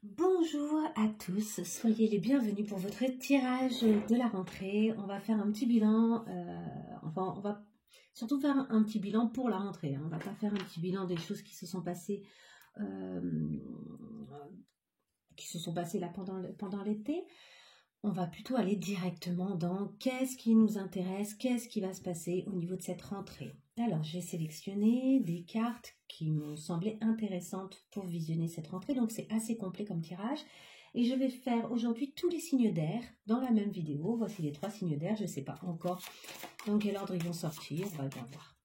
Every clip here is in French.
Bonjour à tous, soyez les bienvenus pour votre tirage de la rentrée. On va faire un petit bilan, on va surtout faire un petit bilan pour la rentrée. On va pas faire un petit bilan des choses qui se sont passées, euh, là pendant l'été. On va plutôt aller directement dans qu'est-ce qui nous intéresse, qu'est-ce qui va se passer au niveau de cette rentrée. Alors, j'ai sélectionné des cartes qui m'ont semblé intéressantes pour visionner cette rentrée, donc c'est assez complet comme tirage. Et je vais faire aujourd'hui tous les signes d'air dans la même vidéo. Voici les 3 signes d'air, je ne sais pas encore dans quel ordre ils vont sortir, on va bien voir.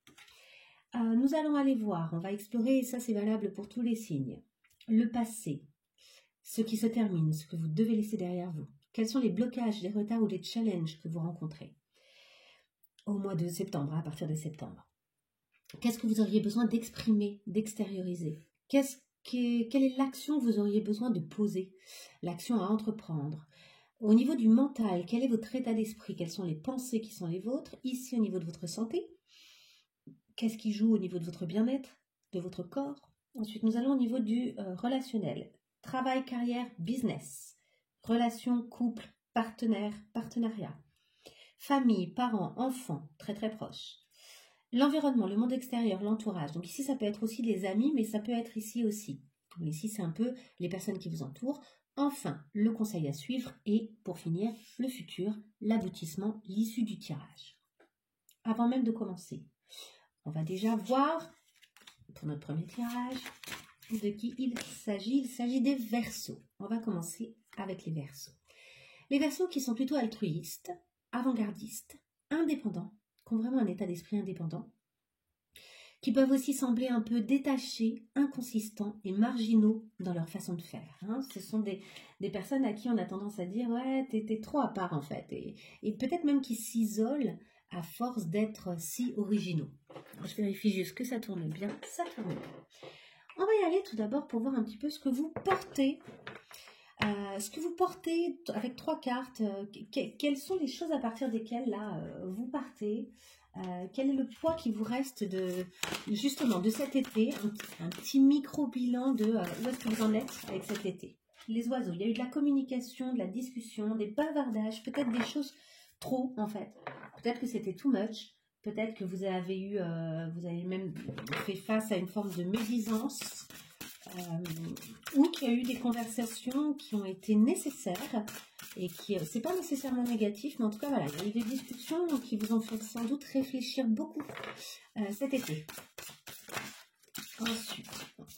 Nous allons aller voir, on va explorer, et ça c'est valable pour tous les signes, le passé, ce qui se termine, ce que vous devez laisser derrière vous. Quels sont les blocages, les retards ou les challenges que vous rencontrez au mois de septembre, à partir de septembre? Qu'est-ce que vous auriez besoin d'exprimer, d'extérioriser? Quelle est l'action que vous auriez besoin de poser? L'action à entreprendre. Au niveau du mental, quel est votre état d'esprit? Quelles sont les pensées qui sont les vôtres? Ici, au niveau de votre santé, qu'est-ce qui joue au niveau de votre bien-être, de votre corps? Ensuite, nous allons au niveau du relationnel. Travail, carrière, business. Relation, couple, partenaire, partenariat. Famille, parents, enfants, très très proches. L'environnement, le monde extérieur, l'entourage. Donc ici, ça peut être aussi les amis, mais ça peut être ici aussi. Ici, c'est un peu les personnes qui vous entourent. Enfin, le conseil à suivre et, pour finir, le futur, l'aboutissement, l'issue du tirage. Avant même de commencer, on va déjà voir, pour notre premier tirage, de qui il s'agit. Il s'agit des Verseaux. On va commencer avec les Verseaux. Les Verseaux qui sont plutôt altruistes, avant-gardistes, indépendants, qui ont vraiment un état d'esprit indépendant, qui peuvent aussi sembler un peu détachés, inconsistants et marginaux dans leur façon de faire. Ce sont des personnes à qui on a tendance à dire « ouais, t'es trop à part en fait », et peut-être même qui s'isolent à force d'être si originaux. Alors, je vérifie juste que ça tourne bien, ça tourne bien. On va y aller tout d'abord pour voir un petit peu ce que vous portez. Avec 3 cartes, quelles sont les choses à partir desquelles là, vous partez, quel est le poids qui vous reste justement de cet été, un petit micro-bilan de où est-ce que vous en êtes avec cet été. Les oiseaux, il y a eu de la communication, de la discussion, des bavardages, peut-être des choses trop en fait. Peut-être que c'était too much, peut-être que vous avez même fait face à une forme de médisance. Ou qu'il y a eu des conversations qui ont été nécessaires et qui, c'est pas nécessairement négatif, mais en tout cas voilà, il y a eu des discussions qui vous ont fait sans doute réfléchir beaucoup cet été. Ensuite,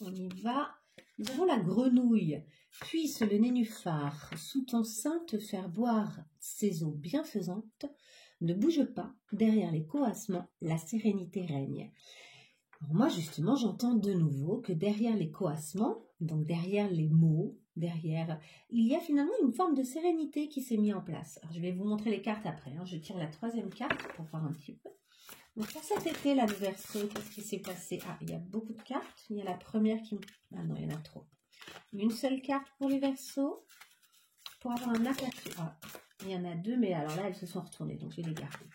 on y va. Nous avons la grenouille. Puisse le nénuphar sous ton sein te faire boire ces eaux bienfaisantes. Ne bouge pas, derrière les coassements, la sérénité règne. Alors moi, justement, j'entends de nouveau que derrière les coassements, donc derrière les mots, il y a finalement une forme de sérénité qui s'est mise en place. Alors, je vais vous montrer les cartes après. Je tire la 3e carte pour voir un petit peu. Donc, pour cet été, là, le Verseau, qu'est-ce qui s'est passé? Ah, il y a beaucoup de cartes. Il y a la première qui... Ah non, il y en a trop. Une seule carte pour les Verseaux. Pour avoir un aperçu. Ah, il y en a 2, mais alors là, elles se sont retournées, donc je vais les garder.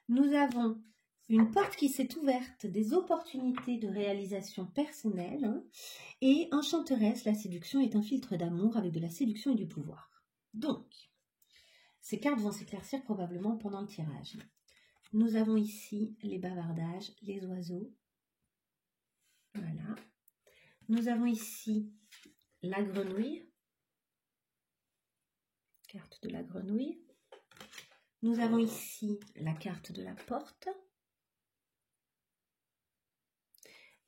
Nous avons... une porte qui s'est ouverte, des opportunités de réalisation personnelle, et enchanteresse, la séduction est un filtre d'amour avec de la séduction et du pouvoir. Donc, ces cartes vont s'éclaircir probablement pendant le tirage. Nous avons ici les bavardages, les oiseaux. Voilà. Nous avons ici la grenouille. Carte de la grenouille. Nous avons ici la carte de la porte.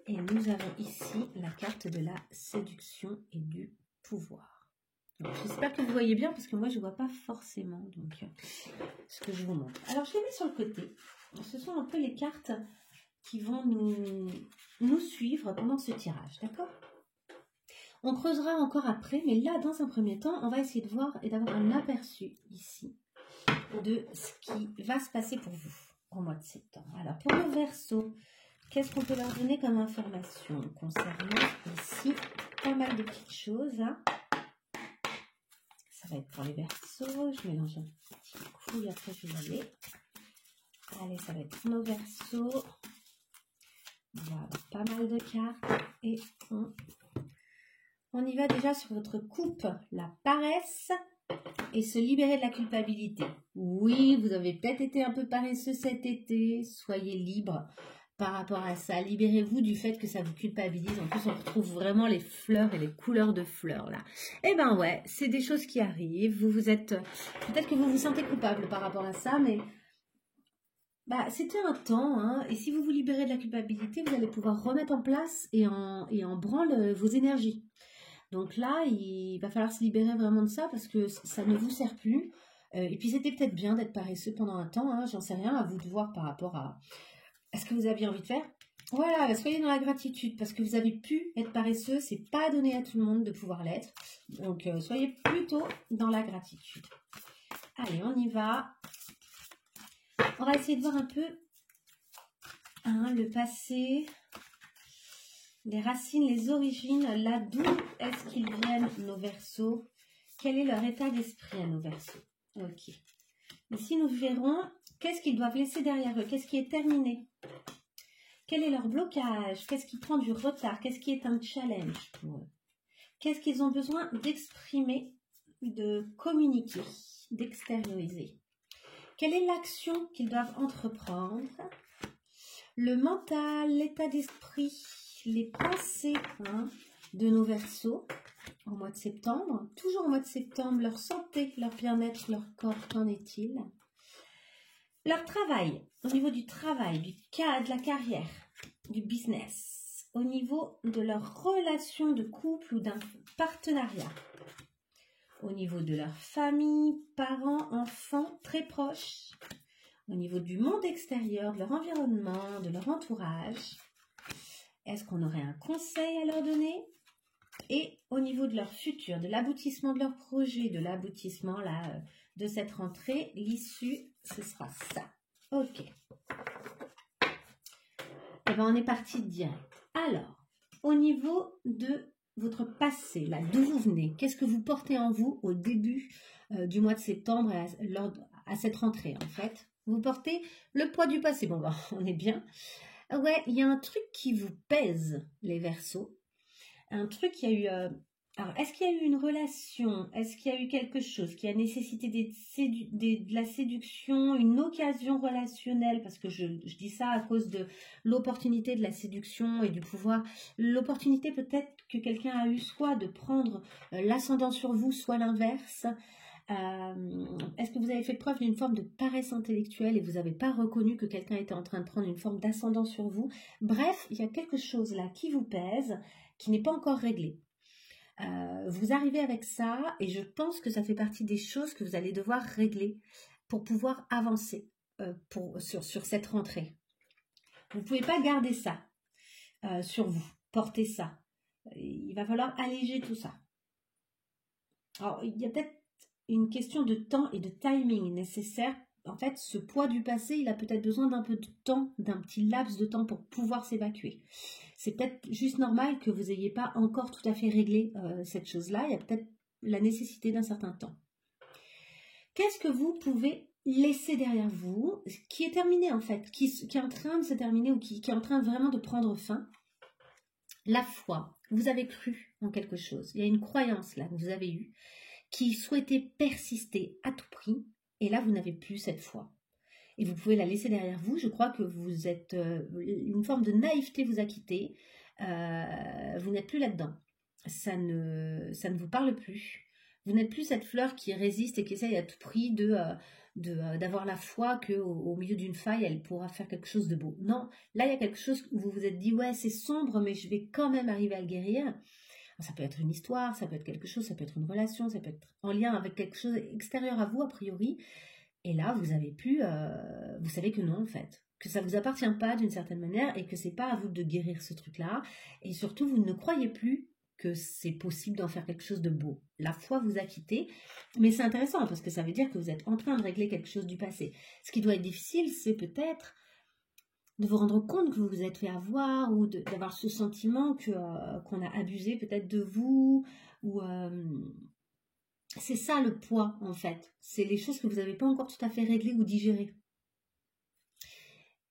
Et nous avons ici la carte de la séduction et du pouvoir. J'espère que vous voyez bien parce que moi je ne vois pas forcément donc, ce que je vous montre. Alors je les mets sur le côté. Ce sont un peu les cartes qui vont nous suivre pendant ce tirage, d'accord? On creusera encore après, mais là dans un premier temps, on va essayer de voir et d'avoir un aperçu ici de ce qui va se passer pour vous au mois de septembre. Alors pour le Verseau, qu'est-ce qu'on peut leur donner comme information concernant ici pas mal de petites choses. Ça va être pour les Verseaux. Je mélange un petit coup et après je vais y aller. Allez, ça va être pour nos Verseaux. Voilà, pas mal de cartes et on on y va déjà sur votre coupe, la paresse et se libérer de la culpabilité. Oui, vous avez peut-être été un peu paresseux cet été, soyez libre par rapport à ça. Libérez-vous du fait que ça vous culpabilise. En plus, on retrouve vraiment les fleurs et les couleurs de fleurs là. Eh ben ouais, c'est des choses qui arrivent. Vous êtes, peut-être que vous vous sentez coupable par rapport à ça, mais bah, c'était un temps, hein, et si vous vous libérez de la culpabilité, vous allez pouvoir remettre en place et en branle vos énergies. Donc là, il va falloir se libérer vraiment de ça parce que ça ne vous sert plus. Et puis c'était peut-être bien d'être paresseux pendant un temps, hein, j'en sais rien, à vous de voir par rapport à ce que vous aviez envie de faire. Voilà, soyez dans la gratitude parce que vous avez pu être paresseux, c'est pas donné à tout le monde de pouvoir l'être. Donc soyez plutôt dans la gratitude. Allez, on y va. On va essayer de voir un peu hein, le passé, les racines, les origines, là d'où est-ce qu'ils viennent nos Verseaux, quel est leur état d'esprit à nos Verseaux. Ok. Ici nous verrons qu'est-ce qu'ils doivent laisser derrière eux, qu'est-ce qui est terminé, quel est leur blocage, qu'est-ce qui prend du retard, qu'est-ce qui est un challenge pour eux, qu'est-ce qu'ils ont besoin d'exprimer, de communiquer, d'extérioriser, quelle est l'action qu'ils doivent entreprendre, le mental, l'état d'esprit, les pensées hein, de nos Verseaux au mois de septembre. Toujours au mois de septembre, leur santé, leur bien-être, leur corps, qu'en est-il? Leur travail, au niveau du travail, de la carrière, du business, au niveau de leur relation de couple ou d'un partenariat, au niveau de leur famille, parents, enfants, très proches, au niveau du monde extérieur, de leur environnement, de leur entourage. Est-ce qu'on aurait un conseil à leur donner? Et au niveau de leur futur, de l'aboutissement de leur projet, de l'aboutissement là, de cette rentrée, l'issue, ce sera ça. Ok. Et bien, on est parti direct. Alors, au niveau de votre passé, là, d'où vous venez, qu'est-ce que vous portez en vous au début du mois de septembre à cette rentrée, en fait? Vous portez le poids du passé. Bon, ben, on est bien. Ouais, il y a un truc qui vous pèse, les Verseaux. Un truc qui a eu... alors, est-ce qu'il y a eu une relation? Est-ce qu'il y a eu quelque chose qui a nécessité de la séduction, une occasion relationnelle? Parce que je dis ça à cause de l'opportunité de la séduction et du pouvoir. L'opportunité peut-être que quelqu'un a eu soit de prendre l'ascendant sur vous, soit l'inverse. Est-ce que vous avez fait preuve d'une forme de paresse intellectuelle et vous n'avez pas reconnu que quelqu'un était en train de prendre une forme d'ascendant sur vous? Bref, il y a quelque chose là qui vous pèse, qui n'est pas encore réglé. Vous arrivez avec ça et je pense que ça fait partie des choses que vous allez devoir régler pour pouvoir avancer sur cette rentrée. Vous ne pouvez pas garder ça sur vous, porter ça. Il va falloir alléger tout ça. Alors, il y a peut-être une question de temps et de timing nécessaire. En fait, ce poids du passé, il a peut-être besoin d'un peu de temps, d'un petit laps de temps pour pouvoir s'évacuer. C'est peut-être juste normal que vous n'ayez pas encore tout à fait réglé cette chose-là. Il y a peut-être la nécessité d'un certain temps. Qu'est-ce que vous pouvez laisser derrière vous, qui est terminé en fait, qui est en train de se terminer ou qui est en train vraiment de prendre fin? La foi. Vous avez cru en quelque chose. Il y a une croyance là que vous avez eue qui souhaitait persister à tout prix, et là vous n'avez plus cette foi. Et vous pouvez la laisser derrière vous. Je crois que vous êtes une forme de naïveté vous a quitté. Vous n'êtes plus là-dedans. Ça ne vous parle plus. Vous n'êtes plus cette fleur qui résiste et qui essaye à tout prix d'avoir la foi qu'au milieu d'une faille, elle pourra faire quelque chose de beau. Non, là il y a quelque chose où vous vous êtes dit, ouais c'est sombre, mais je vais quand même arriver à le guérir. Ça peut être une histoire, ça peut être quelque chose, ça peut être une relation, ça peut être en lien avec quelque chose extérieur à vous, a priori. Et là, vous avez pu, vous savez que non, en fait. Que ça ne vous appartient pas d'une certaine manière et que c'est pas à vous de guérir ce truc-là. Et surtout, vous ne croyez plus que c'est possible d'en faire quelque chose de beau. La foi vous a quitté, mais c'est intéressant parce que ça veut dire que vous êtes en train de régler quelque chose du passé. Ce qui doit être difficile, c'est peut-être de vous rendre compte que vous vous êtes fait avoir ou d'avoir ce sentiment qu'on a abusé peut-être de vous ou c'est ça le poids en fait, c'est les choses que vous n'avez pas encore tout à fait réglées ou digérées.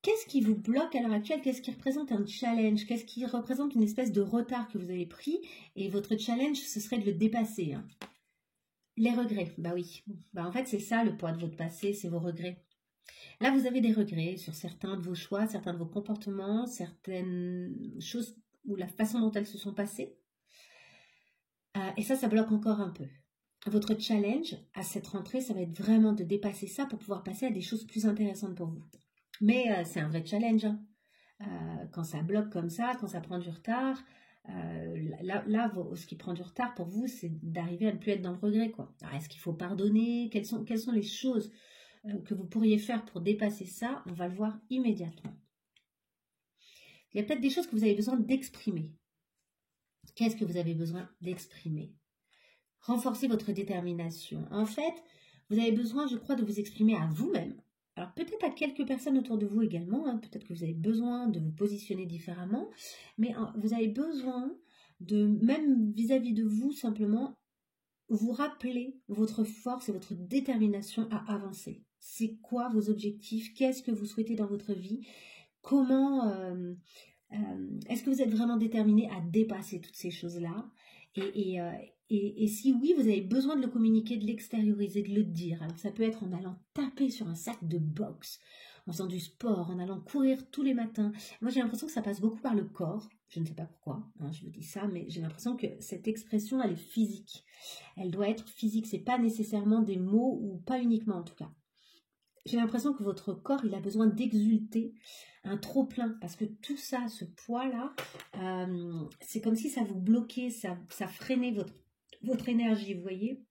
qu'est-ce qui vous bloque à l'heure actuelle? Qu'est-ce qui représente un challenge? Qu'est-ce qui représente une espèce de retard que vous avez pris? Et votre challenge, ce serait de le dépasser, hein. Les regrets, bah oui. Bah en fait, c'est ça le poids de votre passé, c'est vos regrets. Là, vous avez des regrets sur certains de vos choix, certains de vos comportements, certaines choses ou la façon dont elles se sont passées. Et ça bloque encore un peu. Votre challenge à cette rentrée, ça va être vraiment de dépasser ça pour pouvoir passer à des choses plus intéressantes pour vous. Mais c'est un vrai challenge, hein. Quand ça bloque comme ça, quand ça prend du retard, ce qui prend du retard pour vous, c'est d'arriver à ne plus être dans le regret, quoi. Alors, est-ce qu'il faut pardonner? Quelles sont les choses que vous pourriez faire pour dépasser ça? On va le voir immédiatement. Il y a peut-être des choses que vous avez besoin d'exprimer. Qu'est-ce que vous avez besoin d'exprimer? Renforcer votre détermination. En fait, vous avez besoin, je crois, de vous exprimer à vous-même. Alors peut-être à quelques personnes autour de vous également, hein. Peut-être que vous avez besoin de vous positionner différemment, mais vous avez besoin de, même vis-à-vis de vous, simplement, vous rappeler votre force et votre détermination à avancer. C'est quoi vos objectifs? Qu'est-ce que vous souhaitez dans votre vie? Comment est-ce que vous êtes vraiment déterminé à dépasser toutes ces choses-là? Et si oui, vous avez besoin de le communiquer, de l'extérioriser, de le dire. Alors ça peut être en allant taper sur un sac de boxe, en faisant du sport, en allant courir tous les matins. Moi j'ai l'impression que ça passe beaucoup par le corps. Je ne sais pas pourquoi, hein, je vous dis ça, mais j'ai l'impression que cette expression, elle est physique. Elle doit être physique, c'est pas nécessairement des mots, ou pas uniquement en tout cas. J'ai l'impression que votre corps, il a besoin d'exulter un trop-plein, parce que tout ça, ce poids-là, c'est comme si ça vous bloquait, ça freinait votre énergie, vous voyez.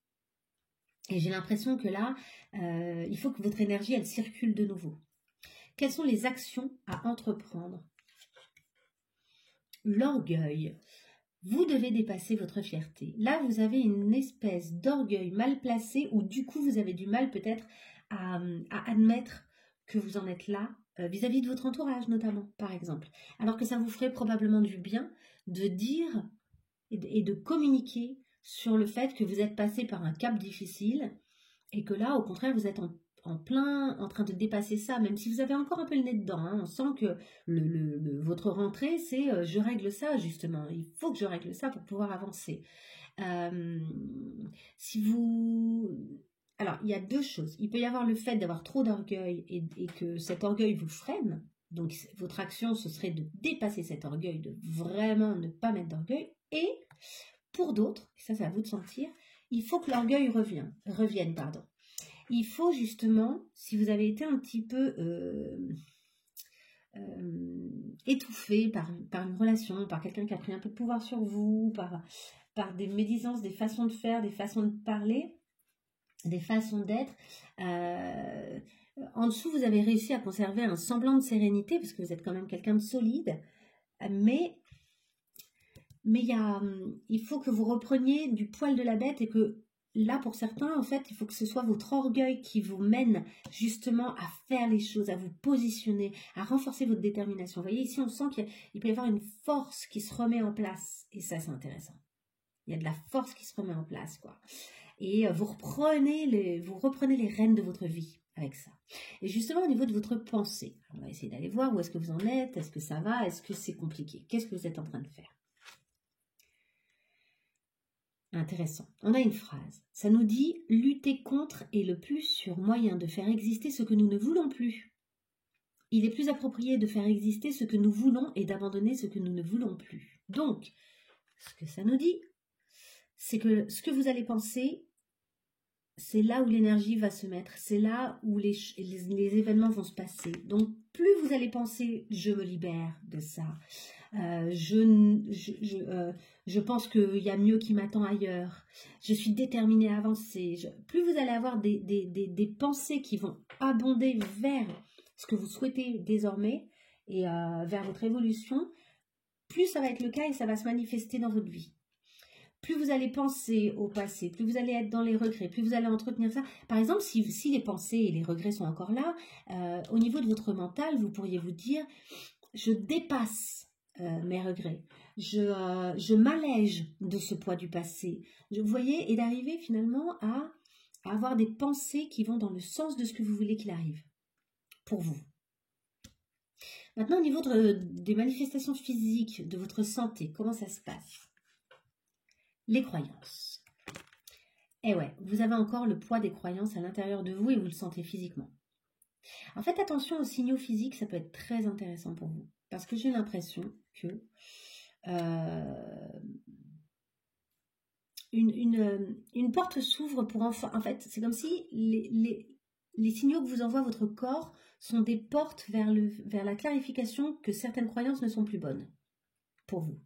Et j'ai l'impression que là, il faut que votre énergie, elle circule de nouveau. Quelles sont les actions à entreprendre? L'orgueil. Vous devez dépasser votre fierté. Là, vous avez une espèce d'orgueil mal placé, où du coup, vous avez du mal peut-être à admettre que vous en êtes là, vis-à-vis de votre entourage notamment, par exemple. Alors que ça vous ferait probablement du bien de dire et de communiquer sur le fait que vous êtes passé par un cap difficile et que là, au contraire, vous êtes en train de dépasser ça, même si vous avez encore un peu le nez dedans, hein. On sent que votre rentrée, c'est je règle ça justement. Il faut que je règle ça pour pouvoir avancer. Alors, il y a deux choses. Il peut y avoir le fait d'avoir trop d'orgueil et que cet orgueil vous freine. Donc, votre action, ce serait de dépasser cet orgueil, de vraiment ne pas mettre d'orgueil. Et pour d'autres, ça c'est à vous de sentir, il faut que l'orgueil revienne. Il faut justement, si vous avez été un petit peu étouffé par une relation, par quelqu'un qui a pris un peu de pouvoir sur vous, par des médisances, des façons de faire, des façons de parler, des façons d'être, en dessous vous avez réussi à conserver un semblant de sérénité parce que vous êtes quand même quelqu'un de solide, mais il faut que vous repreniez du poil de la bête et que là pour certains en fait il faut que ce soit votre orgueil qui vous mène justement à faire les choses, à vous positionner, à renforcer votre détermination. Vous voyez ici on sent qu'il peut y avoir une force qui se remet en place et ça c'est intéressant. Il y a de la force qui se remet en place quoi. Et vous reprenez les rênes de votre vie avec ça. Et justement au niveau de votre pensée, on va essayer d'aller voir où est-ce que vous en êtes, est-ce que ça va, est-ce que c'est compliqué, qu'est-ce que vous êtes en train de faire? Intéressant. On a une phrase. Ça nous dit « Lutter contre est le plus sûr moyen de faire exister ce que nous ne voulons plus. Il est plus approprié de faire exister ce que nous voulons et d'abandonner ce que nous ne voulons plus. » Donc, ce que ça nous dit, c'est que ce que vous allez penser, c'est là où l'énergie va se mettre, c'est là où les événements vont se passer. Donc, plus vous allez penser « je me libère de ça », je pense qu'il y a mieux qui m'attend ailleurs, je suis déterminée à avancer. Plus vous allez avoir des pensées qui vont abonder vers ce que vous souhaitez désormais et vers votre évolution, plus ça va être le cas et ça va se manifester dans votre vie. Plus vous allez penser au passé, plus vous allez être dans les regrets, plus vous allez entretenir ça. Par exemple, si les pensées et les regrets sont encore là, au niveau de votre mental, vous pourriez vous dire « je dépasse mes regrets, je m'allège de ce poids du passé ». Vous voyez, et d'arriver finalement à avoir des pensées qui vont dans le sens de ce que vous voulez qu'il arrive pour vous. Maintenant, au niveau des manifestations physiques de votre santé, comment ça se passe? Les croyances. Eh ouais, vous avez encore le poids des croyances à l'intérieur de vous et vous le sentez physiquement. En fait, attention aux signaux physiques, ça peut être très intéressant pour vous. Parce que j'ai l'impression que une porte s'ouvre pour enfin... En fait, c'est comme si les signaux que vous envoie votre corps sont des portes vers la clarification que certaines croyances ne sont plus bonnes pour vous.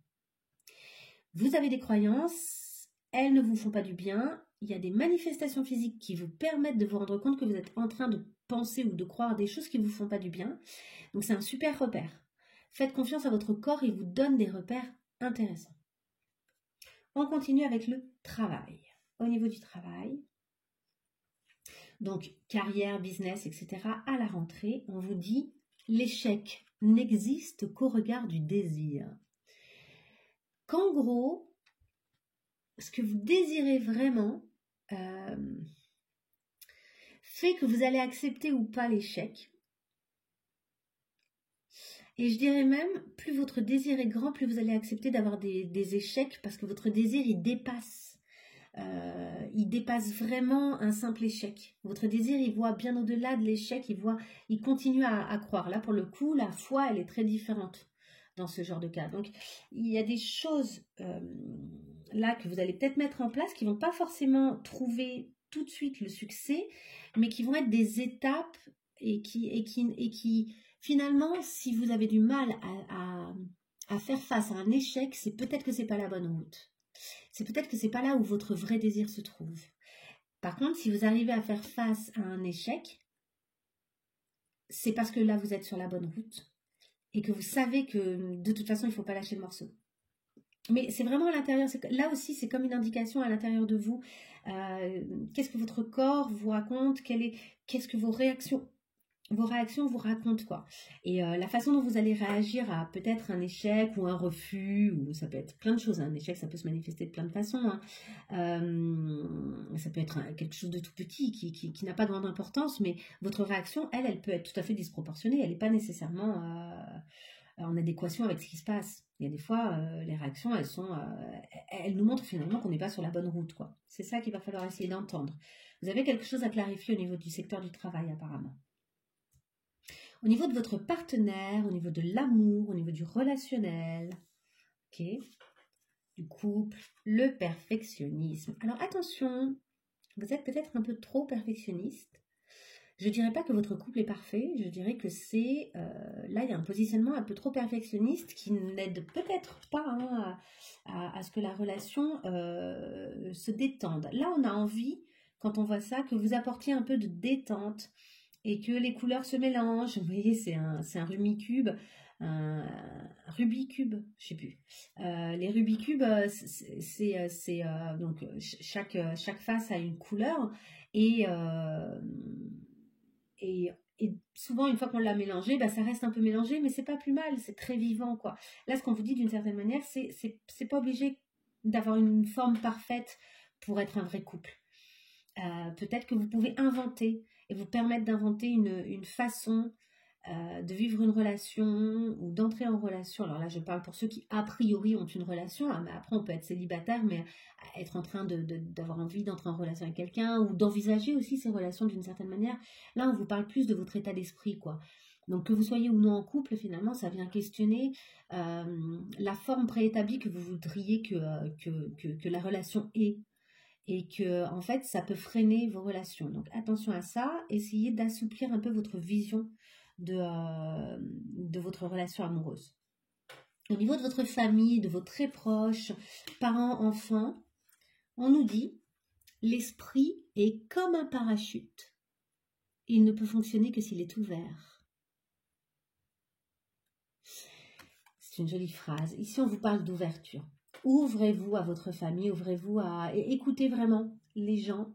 Vous avez des croyances, elles ne vous font pas du bien. Il y a des manifestations physiques qui vous permettent de vous rendre compte que vous êtes en train de penser ou de croire des choses qui ne vous font pas du bien. Donc c'est un super repère. Faites confiance à votre corps, il vous donne des repères intéressants. On continue avec le travail. Au niveau du travail, donc carrière, business, etc. À la rentrée, on vous dit l'échec n'existe qu'au regard du désir. Qu'en gros, ce que vous désirez vraiment fait que vous allez accepter ou pas l'échec. Et je dirais même, plus votre désir est grand, plus vous allez accepter d'avoir des échecs parce que votre désir, il dépasse vraiment un simple échec. Votre désir, il voit bien au-delà de l'échec, il continue à croire. Là, pour le coup, la foi, elle est très différente dans ce genre de cas. Donc, il y a des choses là que vous allez peut-être mettre en place qui ne vont pas forcément trouver tout de suite le succès, mais qui vont être des étapes et qui finalement, si vous avez du mal à faire face à un échec, c'est peut-être que ce n'est pas la bonne route. C'est peut-être que ce n'est pas là où votre vrai désir se trouve. Par contre, si vous arrivez à faire face à un échec, c'est parce que là, vous êtes sur la bonne route et que vous savez que de toute façon, il ne faut pas lâcher le morceau. Mais c'est vraiment à l'intérieur, là aussi c'est comme une indication à l'intérieur de vous. Qu'est-ce que votre corps vous raconte? Qu'est-ce que vos réactions vous racontent quoi. Et la façon dont vous allez réagir à peut-être un échec ou un refus, ou ça peut être plein de choses. Un échec, ça peut se manifester de plein de façons. Ça peut être quelque chose de tout petit qui n'a pas grande importance, mais votre réaction, elle peut être tout à fait disproportionnée. Elle n'est pas nécessairement en adéquation avec ce qui se passe. Il y a des fois, les réactions, elles nous montrent finalement qu'on n'est pas sur la bonne route, quoi. C'est ça qu'il va falloir essayer d'entendre. Vous avez quelque chose à clarifier au niveau du secteur du travail, apparemment. Au niveau de votre partenaire, au niveau de l'amour, au niveau du relationnel, ok, du couple, le perfectionnisme. Alors attention, vous êtes peut-être un peu trop perfectionniste. Je ne dirais pas que votre couple est parfait, je dirais que c'est... là, il y a un positionnement un peu trop perfectionniste qui n'aide peut-être pas à ce que la relation se détende. Là, on a envie, quand on voit ça, que vous apportiez un peu de détente et que les couleurs se mélangent. Vous voyez, c'est un Rubik's Cube. Un Rubik's Cube, je sais plus. Les Rubik's Cube, donc chaque face a une couleur et souvent, une fois qu'on l'a mélangé, ça reste un peu mélangé, mais c'est pas plus mal, c'est très vivant, quoi. Là, ce qu'on vous dit d'une certaine manière, c'est pas obligé d'avoir une forme parfaite pour être un vrai couple. Peut-être que vous pouvez inventer et vous permettre d'inventer une façon de vivre une relation ou d'entrer en relation. Alors là, je parle pour ceux qui, a priori, ont une relation. Mais après, on peut être célibataire, mais être en train d'avoir envie d'entrer en relation avec quelqu'un ou d'envisager aussi ces relations d'une certaine manière. Là, on vous parle plus de votre état d'esprit, quoi. Donc, que vous soyez ou non en couple, finalement, ça vient questionner la forme préétablie que vous voudriez que la relation ait. Et que, en fait, ça peut freiner vos relations. Donc, attention à ça. Essayez d'assouplir un peu votre vision de votre relation amoureuse. Au niveau de votre famille, de vos très proches, parents, enfants, on nous dit l'esprit est comme un parachute. Il ne peut fonctionner que s'il est ouvert. C'est une jolie phrase. Ici, on vous parle d'ouverture. Ouvrez-vous à votre famille, ouvrez-vous et écoutez vraiment les gens.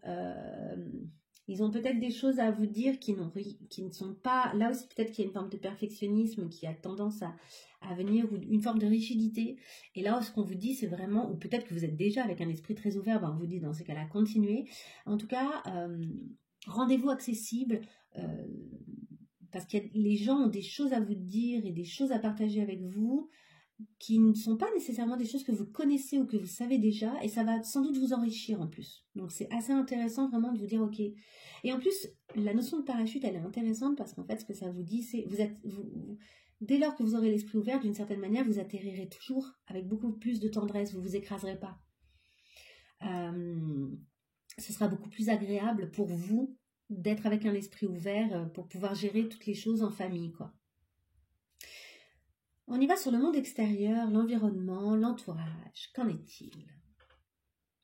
Ils ont peut-être des choses à vous dire qui ne sont pas... Là aussi, peut-être qu'il y a une forme de perfectionnisme qui a tendance à venir, ou une forme de rigidité. Et là, ce qu'on vous dit, c'est vraiment... Ou peut-être que vous êtes déjà avec un esprit très ouvert, on vous dit dans ces cas-là, continuez. En tout cas, rendez-vous accessible Parce que les gens ont des choses à vous dire et des choses à partager avec vous qui ne sont pas nécessairement des choses que vous connaissez ou que vous savez déjà, et ça va sans doute vous enrichir en plus. Donc c'est assez intéressant vraiment de vous dire ok. Et en plus, la notion de parachute, elle est intéressante parce qu'en fait, ce que ça vous dit, c'est dès lors que vous aurez l'esprit ouvert, d'une certaine manière, vous atterrirez toujours avec beaucoup plus de tendresse, vous vous écraserez pas. Ce sera beaucoup plus agréable pour vous d'être avec un esprit ouvert pour pouvoir gérer toutes les choses en famille, quoi. On y va sur le monde extérieur, l'environnement, l'entourage. Qu'en est-il?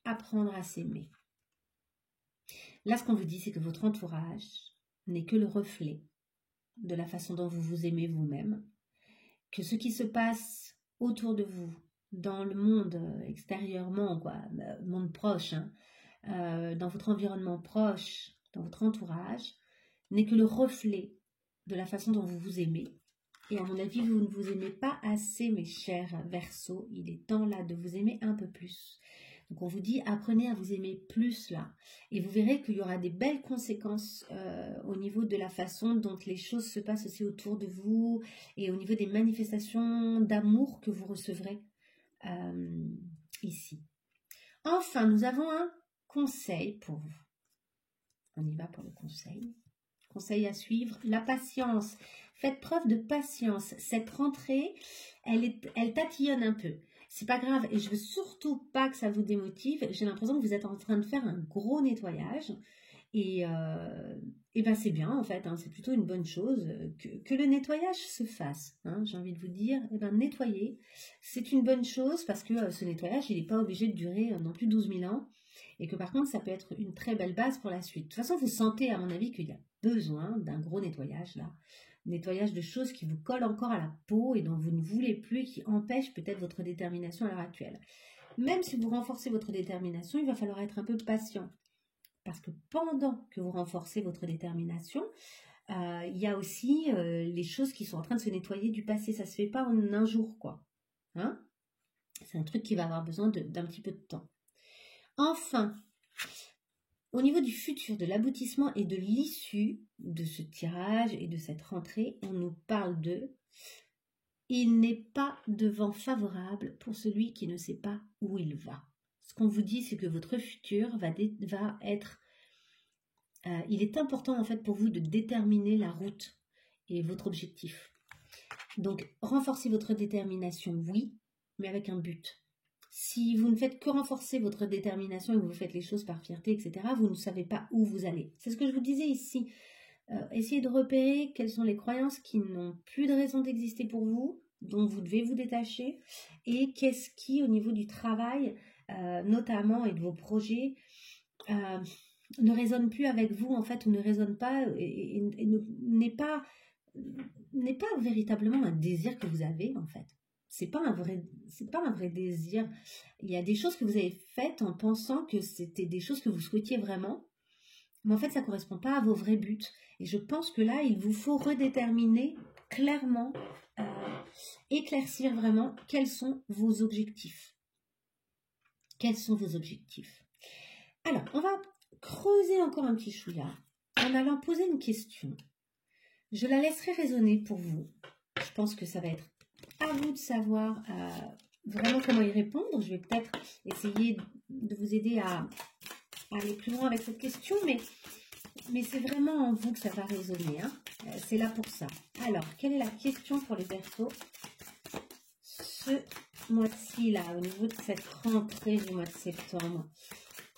Apprendre à s'aimer. Là, ce qu'on vous dit, c'est que votre entourage n'est que le reflet de la façon dont vous vous aimez vous-même, que ce qui se passe autour de vous, dans le monde extérieurement, quoi, monde proche, hein, dans votre environnement proche, dans votre entourage, n'est que le reflet de la façon dont vous vous aimez. Et à mon avis, vous ne vous aimez pas assez, mes chers Verseaux. Il est temps là de vous aimer un peu plus. Donc on vous dit, apprenez à vous aimer plus là. Et vous verrez qu'il y aura des belles conséquences au niveau de la façon dont les choses se passent aussi autour de vous et au niveau des manifestations d'amour que vous recevrez ici. Enfin, nous avons un conseil pour vous. On y va pour le conseil. Conseil à suivre, la patience. Faites preuve de patience. Cette rentrée, elle tatillonne un peu. C'est pas grave et je veux surtout pas que ça vous démotive. J'ai l'impression que vous êtes en train de faire un gros nettoyage et ben c'est bien en fait. Hein, c'est plutôt une bonne chose que le nettoyage se fasse. Hein, j'ai envie de vous dire, eh ben nettoyer, c'est une bonne chose parce que ce nettoyage, il n'est pas obligé de durer non plus 12 000 ans et que par contre, ça peut être une très belle base pour la suite. De toute façon, vous sentez à mon avis qu'il y a besoin d'un gros nettoyage là. Nettoyage de choses qui vous collent encore à la peau et dont vous ne voulez plus et qui empêchent peut-être votre détermination à l'heure actuelle. Même si vous renforcez votre détermination, il va falloir être un peu patient. Parce que pendant que vous renforcez votre détermination, il y a aussi les choses qui sont en train de se nettoyer du passé. Ça ne se fait pas en un jour, quoi. Hein? C'est un truc qui va avoir besoin d'un petit peu de temps. Enfin, au niveau du futur, de l'aboutissement et de l'issue de ce tirage et de cette rentrée, on nous parle de « Il n'est pas de vent favorable pour celui qui ne sait pas où il va ». Ce qu'on vous dit, c'est que votre futur va être... il est important en fait pour vous de déterminer la route et votre objectif. Donc, renforcez votre détermination, oui, mais avec un but. Si vous ne faites que renforcer votre détermination et que vous faites les choses par fierté, etc., vous ne savez pas où vous allez. C'est ce que je vous disais ici. Essayez de repérer quelles sont les croyances qui n'ont plus de raison d'exister pour vous, dont vous devez vous détacher, et qu'est-ce qui, au niveau du travail, notamment, et de vos projets, ne résonne plus avec vous, en fait, ou ne résonne pas, et n'est pas véritablement un désir que vous avez, en fait. C'est pas un vrai désir. Il y a des choses que vous avez faites en pensant que c'était des choses que vous souhaitiez vraiment, mais en fait, ça ne correspond pas à vos vrais buts. Et je pense que là, il vous faut redéterminer clairement, éclaircir vraiment quels sont vos objectifs. Quels sont vos objectifs? Alors, on va creuser encore un petit chouïa en allant poser une question. Je la laisserai résonner pour vous. Je pense que ça va être à vous de savoir vraiment comment y répondre. Je vais peut-être essayer de vous aider à aller plus loin avec cette question, mais c'est vraiment en vous que ça va résonner. Hein. C'est là pour ça. Alors, quelle est la question pour les Verseaux ce mois-ci, là, au niveau de cette rentrée du mois de septembre?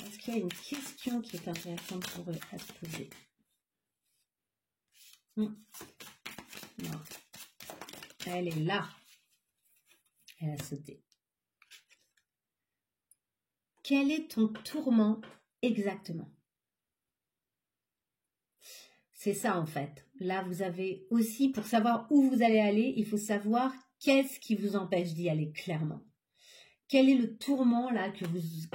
Est-ce qu'il y a une question qui est intéressante pour eux à se poser? Non. Elle est là. Elle a sauté. Quel est ton tourment exactement? C'est ça en fait. Là, vous avez aussi, pour savoir où vous allez aller, il faut savoir qu'est-ce qui vous empêche d'y aller clairement. Quel est le tourment là que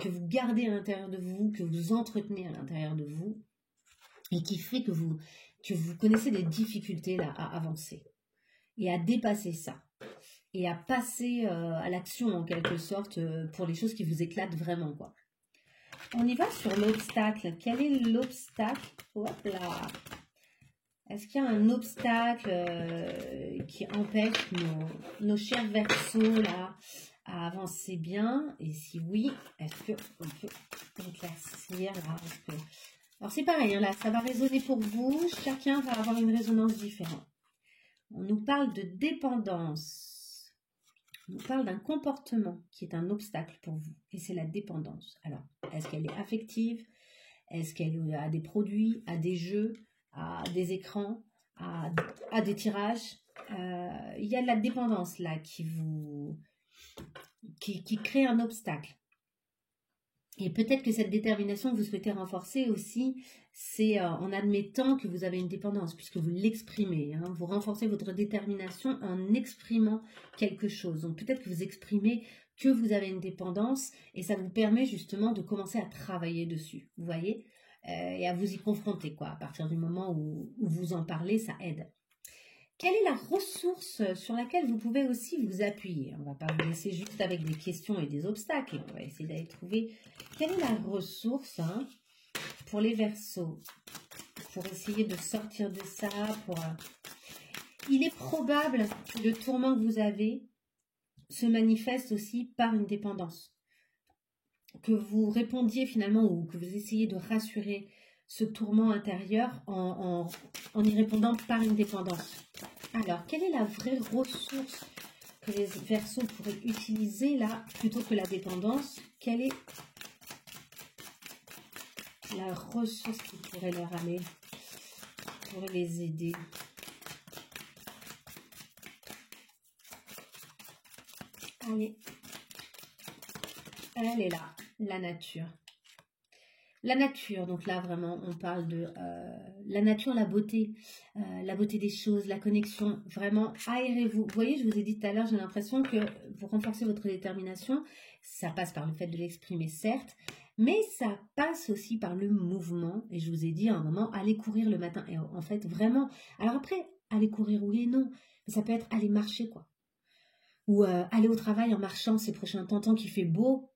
vous gardez à l'intérieur de vous, que vous entretenez à l'intérieur de vous et qui fait que vous connaissez des difficultés là à avancer et à dépasser ça et à passer à l'action en quelque sorte pour les choses qui vous éclatent vraiment, quoi. On y va sur l'obstacle. Quel est l'obstacle? Hop là. Est-ce qu'il y a un obstacle qui empêche nos chers Verseaux là à avancer bien? Et si oui, est-ce qu'on peut éclaircir là? Alors c'est pareil, hein, là ça va résonner pour vous, chacun va avoir une résonance différente. On nous parle de dépendance, on nous parle d'un comportement qui est un obstacle pour vous, et c'est la dépendance. Alors, est-ce qu'elle est affective? Est-ce qu'elle a des produits, à des jeux, à des écrans, à des tirages? Il y a de la dépendance là qui crée un obstacle. Et peut-être que cette détermination que vous souhaitez renforcer aussi, c'est en admettant que vous avez une dépendance, puisque vous l'exprimez. Hein, vous renforcez votre détermination en exprimant quelque chose. Donc peut-être que vous exprimez que vous avez une dépendance et ça vous permet justement de commencer à travailler dessus, vous voyez, et à vous y confronter, quoi. À partir du moment où vous en parlez, ça aide. Quelle est la ressource sur laquelle vous pouvez aussi vous appuyer? On ne va pas vous laisser juste avec des questions et des obstacles. On va essayer d'aller trouver quelle est la ressource pour les Verseaux, pour essayer de sortir de ça. Il est probable que le tourment que vous avez se manifeste aussi par une dépendance. Que vous répondiez finalement ou que vous essayiez de rassurer ce tourment intérieur en y répondant par une dépendance. Alors, quelle est la vraie ressource que les Verseaux pourraient utiliser là, plutôt que la dépendance? Quelle est la ressource qui pourrait leur aller, qui pourrait les aider? Allez, elle est là, la nature. La nature, donc là vraiment on parle de la nature, la beauté des choses, la connexion, vraiment aérez-vous. Vous voyez, je vous ai dit tout à l'heure, j'ai l'impression que pour renforcer votre détermination, ça passe par le fait de l'exprimer certes, mais ça passe aussi par le mouvement. Et je vous ai dit à un moment, allez courir le matin. Et en fait vraiment, alors après, aller courir oui et non, mais ça peut être aller marcher quoi. Ou aller au travail en marchant ces prochains temps, tant qu'il fait beau.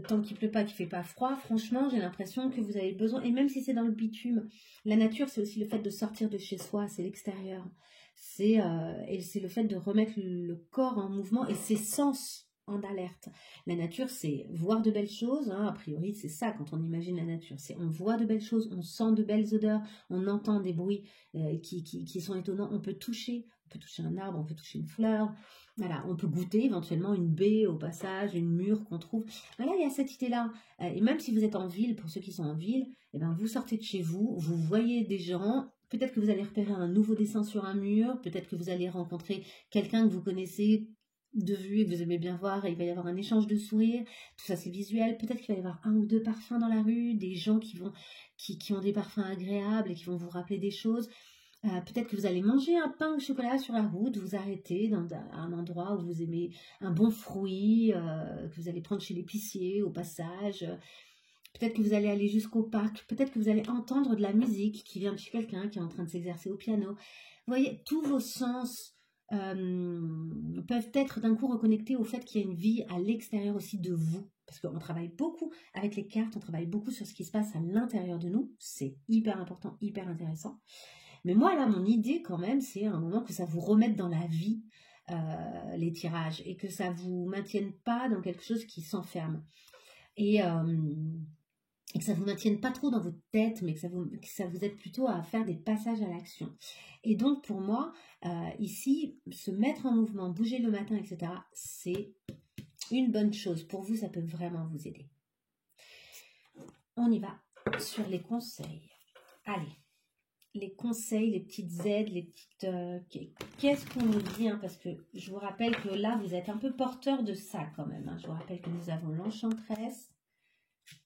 Tant qu'il pleut pas, qu'il fait pas froid, franchement, j'ai l'impression que vous avez besoin, et même si c'est dans le bitume, la nature, c'est aussi le fait de sortir de chez soi, c'est l'extérieur. C'est le fait de remettre le corps en mouvement et ses sens en alerte. La nature, c'est voir de belles choses, hein, a priori, c'est ça quand on imagine la nature. C'est on voit de belles choses, on sent de belles odeurs, on entend des bruits qui sont étonnants, on peut toucher un arbre, on peut toucher une fleur. Voilà, on peut goûter éventuellement une baie au passage, une mûre qu'on trouve. Voilà, il y a cette idée-là. Et même si vous êtes en ville, pour ceux qui sont en ville, eh ben, vous sortez de chez vous, vous voyez des gens, peut-être que vous allez repérer un nouveau dessin sur un mur, peut-être que vous allez rencontrer quelqu'un que vous connaissez de vue et que vous aimez bien voir, et il va y avoir un échange de sourires, tout ça c'est visuel. Peut-être qu'il va y avoir un ou deux parfums dans la rue, des gens qui ont des parfums agréables et qui vont vous rappeler des choses. Peut-être que vous allez manger un pain au chocolat sur la route, vous arrêtez dans un endroit où vous aimez un bon fruit, que vous allez prendre chez l'épicier au passage. Peut-être que vous allez aller jusqu'au parc. Peut-être que vous allez entendre de la musique qui vient de chez quelqu'un qui est en train de s'exercer au piano. Vous voyez, tous vos sens peuvent être d'un coup reconnectés au fait qu'il y a une vie à l'extérieur aussi de vous. Parce qu'on travaille beaucoup avec les cartes, on travaille beaucoup sur ce qui se passe à l'intérieur de nous. C'est hyper important, hyper intéressant. Mais moi, là, mon idée, quand même, c'est à un moment que ça vous remette dans la vie, les tirages, et que ça ne vous maintienne pas dans quelque chose qui s'enferme. Et que ça ne vous maintienne pas trop dans votre tête, mais que ça vous aide plutôt à faire des passages à l'action. Et donc, pour moi, ici, se mettre en mouvement, bouger le matin, etc., c'est une bonne chose. Pour vous, ça peut vraiment vous aider. On y va sur les conseils. Allez. Les conseils, les petites aides, les petites... qu'est-ce qu'on nous dit hein, parce que je vous rappelle que là, vous êtes un peu porteur de ça quand même. Hein. Je vous rappelle que nous avons l'enchanteresse.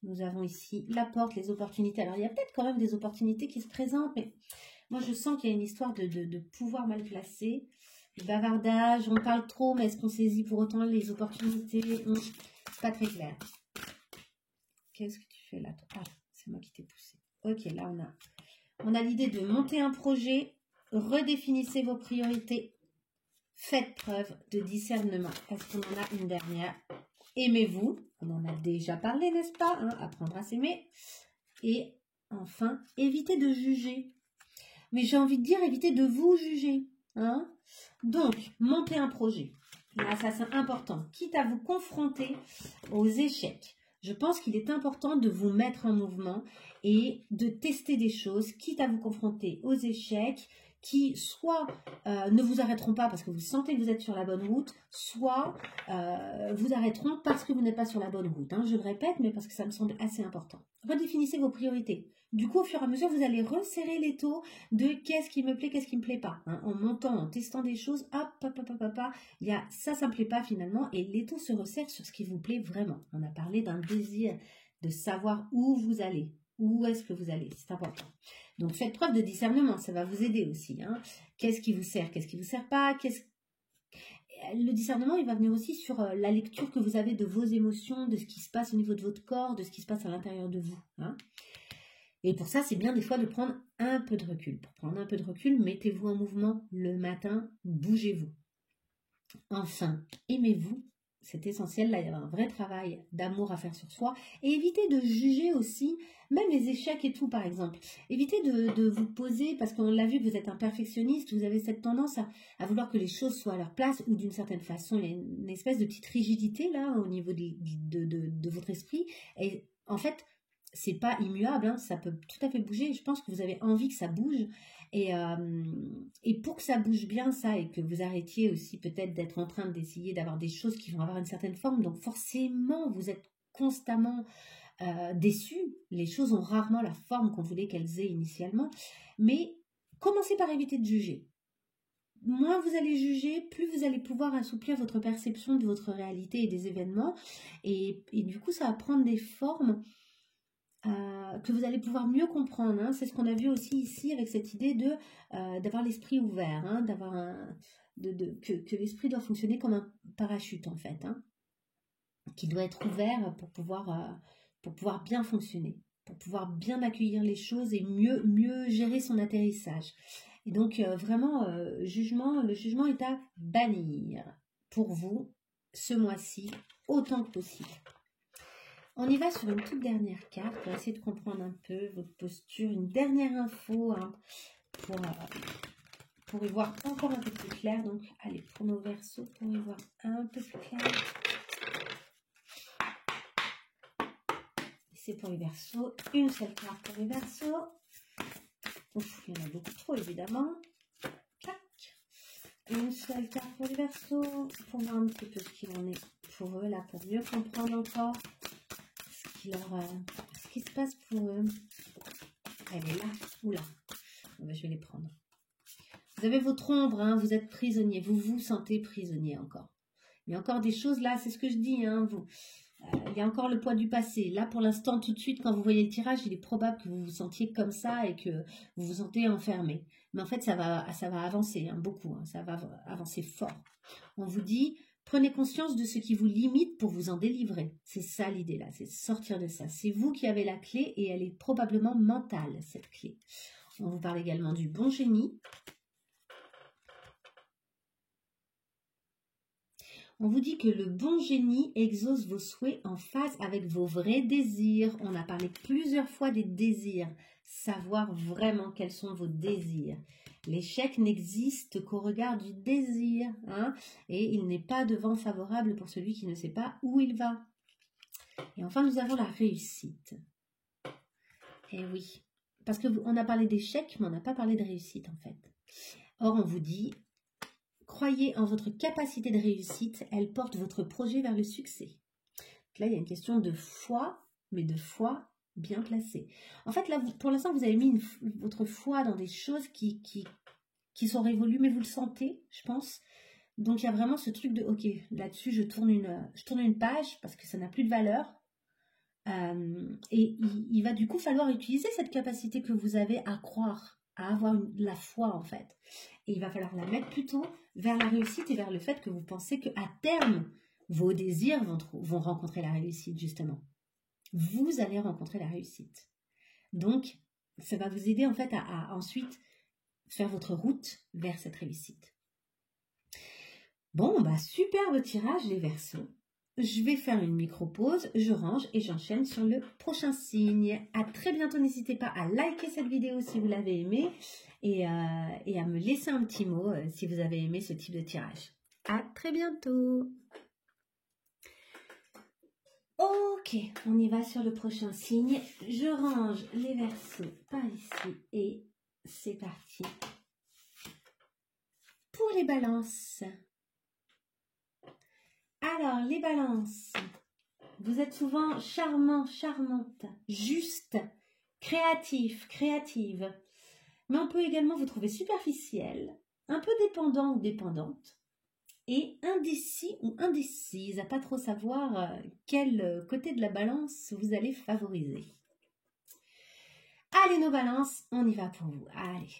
Nous avons ici la porte, les opportunités. Alors, il y a peut-être quand même des opportunités qui se présentent, mais moi, je sens qu'il y a une histoire de pouvoir mal placé. Le bavardage, on parle trop, mais est-ce qu'on saisit pour autant les opportunités? C'est pas très clair. Qu'est-ce que tu fais là, toi? Ah, c'est moi qui t'ai poussé. Ok, là, on a l'idée de monter un projet, redéfinissez vos priorités, faites preuve de discernement. Est-ce qu'on en a une dernière? Aimez-vous, on en a déjà parlé, n'est-ce pas hein? Apprendre à s'aimer. Et enfin, évitez de juger. mais j'ai envie de dire, évitez de vous juger. Hein. Donc, montez un projet. Là, ça c'est important. Quitte à vous confronter aux échecs. Je pense qu'il est important de vous mettre en mouvement et de tester des choses, quitte à vous confronter aux échecs qui soit ne vous arrêteront pas parce que vous sentez que vous êtes sur la bonne route, soit vous arrêteront parce que vous n'êtes pas sur la bonne route. Hein. Je le répète, mais parce que ça me semble assez important. Redéfinissez vos priorités. Du coup, au fur et à mesure, vous allez resserrer l'étau de qu'est-ce qui me plaît, qu'est-ce qui ne me plaît pas. Hein. En montant, en testant des choses, il y a ça ne me plaît pas finalement, et l'étau se resserre sur ce qui vous plaît vraiment. On a parlé d'un désir de savoir où vous allez. Où est-ce que vous allez? C'est important. Donc, faites preuve de discernement, ça va vous aider aussi. Hein. Qu'est-ce qui vous sert? Qu'est-ce qui ne vous sert pas? Le discernement, il va venir aussi sur la lecture que vous avez de vos émotions, de ce qui se passe au niveau de votre corps, de ce qui se passe à l'intérieur de vous. Hein. Et pour ça, c'est bien des fois de prendre un peu de recul. Pour prendre un peu de recul, mettez-vous en mouvement le matin, bougez-vous. Enfin, aimez-vous. C'est essentiel, là il y a un vrai travail d'amour à faire sur soi. Et évitez de juger aussi, même les échecs et tout par exemple. Évitez de vous poser, parce qu'on l'a vu que vous êtes un perfectionniste, vous avez cette tendance à vouloir que les choses soient à leur place, ou d'une certaine façon, il y a une espèce de petite rigidité là au niveau de votre esprit. Et en fait, c'est pas immuable, hein, ça peut tout à fait bouger. Je pense que vous avez envie que ça bouge. Et pour que ça bouge bien, ça, et que vous arrêtiez aussi peut-être d'être en train d'essayer d'avoir des choses qui vont avoir une certaine forme, donc forcément, vous êtes constamment déçus. Les choses ont rarement la forme qu'on voulait qu'elles aient initialement. Mais commencez par éviter de juger. Moins vous allez juger, plus vous allez pouvoir assouplir votre perception de votre réalité et des événements. Et du coup, ça va prendre des formes que vous allez pouvoir mieux comprendre. Hein. C'est ce qu'on a vu aussi ici avec cette idée d'avoir l'esprit ouvert, hein, que l'esprit doit fonctionner comme un parachute en fait, hein, qui doit être ouvert pour pouvoir bien fonctionner, pour pouvoir bien accueillir les choses et mieux gérer son atterrissage. Et donc vraiment, le jugement est à bannir pour vous ce mois-ci autant que possible. On y va sur une toute dernière carte pour essayer de comprendre un peu votre posture. Une dernière info hein, pour y voir encore un peu plus clair. Donc, allez, pour nos versos, pour y voir un peu plus clair. C'est pour les versos. Une seule carte pour les versos. Ouf, il y en a beaucoup trop, évidemment. Clac. Une seule carte pour les versos. Pour voir un petit peu ce qu'il en est pour eux, là, pour mieux comprendre encore ce qui se passe pour eux. Elle est là ou là. Je vais les prendre. Vous avez votre ombre, hein, vous êtes prisonnier. Vous vous sentez prisonnier encore. Il y a encore des choses là, c'est ce que je dis. Hein, il y a encore le poids du passé. Là, pour l'instant, tout de suite, quand vous voyez le tirage, il est probable que vous vous sentiez comme ça et que vous vous sentez enfermé. Mais en fait, ça va avancer hein, beaucoup. Hein, ça va avancer fort. On vous dit... Prenez conscience de ce qui vous limite pour vous en délivrer. C'est ça l'idée là, c'est sortir de ça. C'est vous qui avez la clé et elle est probablement mentale, cette clé. On vous parle également du bon génie. On vous dit que le bon génie exauce vos souhaits en phase avec vos vrais désirs. On a parlé plusieurs fois des désirs. Savoir vraiment quels sont vos désirs. L'échec n'existe qu'au regard du désir, hein, et il n'est pas de vent favorable pour celui qui ne sait pas où il va. Et enfin, nous avons la réussite. Et oui, parce qu'on a parlé d'échec, mais on n'a pas parlé de réussite en fait. Or, on vous dit, croyez en votre capacité de réussite, elle porte votre projet vers le succès. Donc là, il y a une question de foi, mais de foi bien placé. En fait, là, pour l'instant, vous avez mis votre foi dans des choses qui sont révolues, mais vous le sentez, je pense. Donc, il y a vraiment ce truc de, ok, là-dessus, je tourne une page parce que ça n'a plus de valeur. Et il va du coup falloir utiliser cette capacité que vous avez à croire, à avoir la foi, en fait. Et il va falloir la mettre plutôt vers la réussite et vers le fait que vous pensez qu'à terme, vos désirs vont rencontrer la réussite, justement. Vous allez rencontrer la réussite. Donc, ça va vous aider en fait à ensuite faire votre route vers cette réussite. Bon, bah superbe tirage les Verseaux. je vais faire une micro-pause, je range et j'enchaîne sur le prochain signe. À très bientôt, n'hésitez pas à liker cette vidéo si vous l'avez aimée et à me laisser un petit mot si vous avez aimé ce type de tirage. À très bientôt. Ok, on y va sur le prochain signe. Je range les Verseaux par ici et c'est parti. Pour les balances. Alors, les balances, vous êtes souvent charmant, charmante, juste, créatif, créative. Mais on peut également vous trouver superficiel, un peu dépendant ou dépendante, et indécis ou indécise, à pas trop savoir quel côté de la balance vous allez favoriser. Allez, nos balances, on y va pour vous. Allez.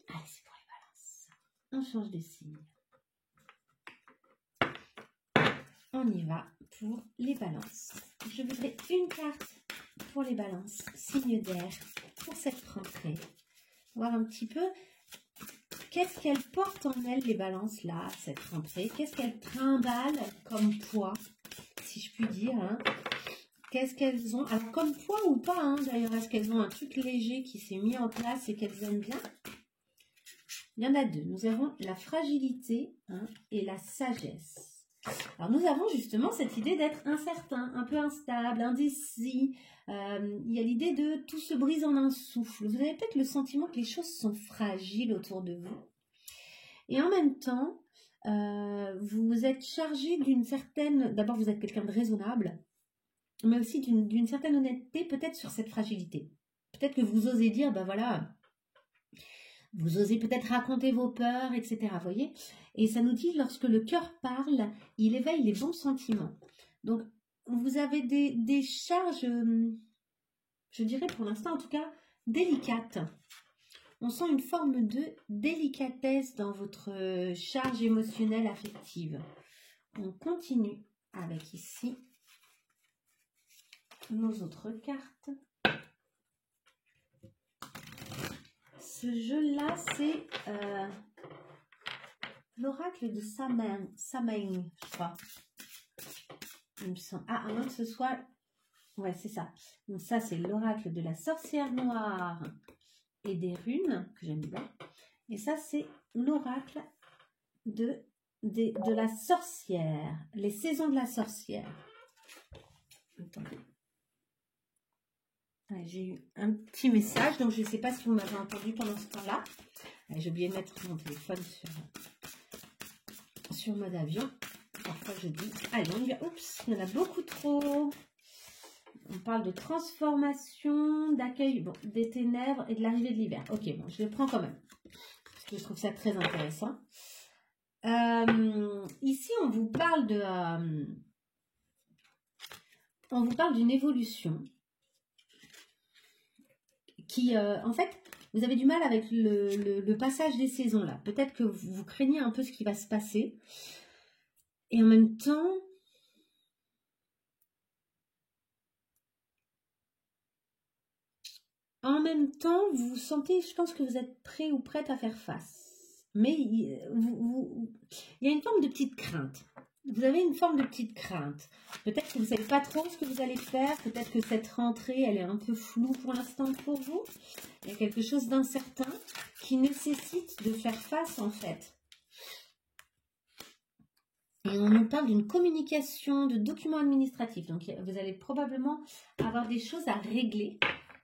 Allez, c'est pour les balances. On change de signe. On y va pour les balances. Je voudrais une carte pour les balances, signe d'air, pour cette rentrée. Voir un petit peu qu'est-ce qu'elles portent en elles, les balances, là, cette rentrée. Qu'est-ce qu'elles trimballent comme poids, si je puis dire. Hein. Qu'est-ce qu'elles ont, alors comme poids ou pas, hein, d'ailleurs, est-ce qu'elles ont un truc léger qui s'est mis en place et qu'elles aiment bien? Il y en a deux. Nous avons la fragilité et la sagesse. Alors, nous avons justement cette idée d'être incertain, un peu instable, indécis. Il y a l'idée de tout se brise en un souffle. Vous avez peut-être le sentiment que les choses sont fragiles autour de vous. Et en même temps, vous êtes chargé d'une certaine... D'abord, vous êtes quelqu'un de raisonnable, mais aussi d'une certaine honnêteté, peut-être sur cette fragilité. Peut-être que vous osez dire, ben voilà... Vous osez peut-être raconter vos peurs, etc. Voyez. Et ça nous dit, lorsque le cœur parle, il éveille les bons sentiments. Donc, vous avez des charges, je dirais pour l'instant en tout cas, délicates. On sent une forme de délicatesse dans votre charge émotionnelle affective. On continue avec ici nos autres cartes. Ce jeu-là, c'est l'oracle de Samhain, je crois. Il me semble. Ah, à moins que ce soit... Ouais, c'est ça. Donc ça, c'est l'oracle de la sorcière noire et des runes, que j'aime bien. Et ça, c'est l'oracle de la sorcière, les saisons de la sorcière. Attendez. J'ai eu un petit message, donc je ne sais pas si vous m'avez entendu pendant ce temps-là. J'ai oublié de mettre mon téléphone sur mode avion. Parfois je dis, allez, on y va. Oups, il y en a beaucoup trop. On parle de transformation, d'accueil des ténèbres et de l'arrivée de l'hiver. Ok, bon, je le prends quand même. Parce que je trouve ça très intéressant. Ici, on vous parle d'une évolution qui, en fait, vous avez du mal avec le passage des saisons là. Peut-être que vous craignez un peu ce qui va se passer. Et en même temps, vous sentez, je pense que vous êtes prêt ou prête à faire face. Mais il y a une forme de petite crainte. Vous avez une forme de petite crainte. Peut-être que vous ne savez pas trop ce que vous allez faire. Peut-être que cette rentrée, elle est un peu floue pour l'instant pour vous. Il y a quelque chose d'incertain qui nécessite de faire face en fait. Et on nous parle d'une communication, de documents administratifs. Donc, vous allez probablement avoir des choses à régler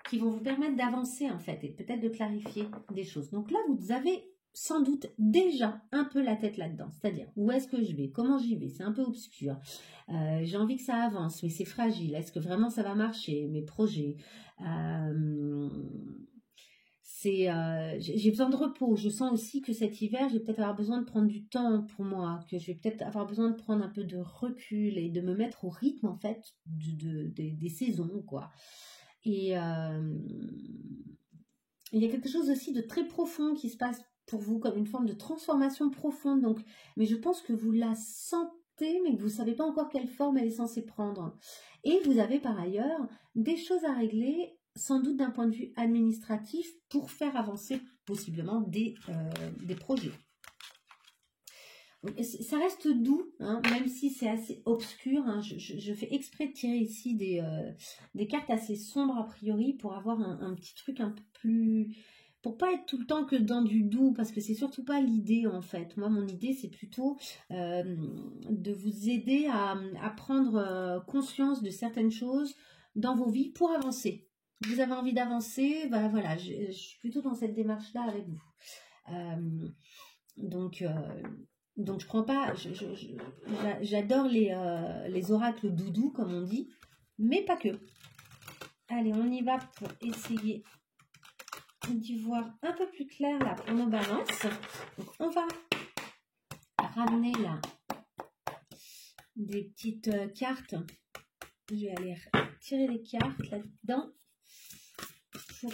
qui vont vous permettre d'avancer en fait et peut-être de clarifier des choses. Donc là, vous avez sans doute déjà un peu la tête là-dedans. C'est-à-dire, où est-ce que je vais? Comment j'y vais? C'est un peu obscur. J'ai envie que ça avance, mais c'est fragile. Est-ce que vraiment ça va marcher? Mes projets. J'ai besoin de repos. Je sens aussi que cet hiver, je vais peut-être avoir besoin de prendre du temps pour moi, que je vais peut-être avoir besoin de prendre un peu de recul et de me mettre au rythme en fait des saisons, quoi. Et il y a quelque chose aussi de très profond qui se passe pour vous, comme une forme de transformation profonde. Donc, mais je pense que vous la sentez, mais que vous ne savez pas encore quelle forme elle est censée prendre. Et vous avez par ailleurs des choses à régler, sans doute d'un point de vue administratif, pour faire avancer possiblement des projets. ça reste doux, hein, même si c'est assez obscur. Hein. Je fais exprès de tirer ici des cartes assez sombres a priori pour avoir un petit truc un peu plus... Pour pas être tout le temps que dans du doux, parce que c'est surtout pas l'idée en fait. Moi, mon idée, c'est plutôt de vous aider à prendre conscience de certaines choses dans vos vies pour avancer. Vous avez envie d'avancer, ben voilà, je suis plutôt dans cette démarche-là avec vous. Donc je prends pas, j'adore les oracles doudous, comme on dit, mais pas que. Allez, on y va pour essayer d'y voir un peu plus clair là pour nos balances. Donc on va ramener là des petites cartes. Je vais aller tirer les cartes là-dedans pour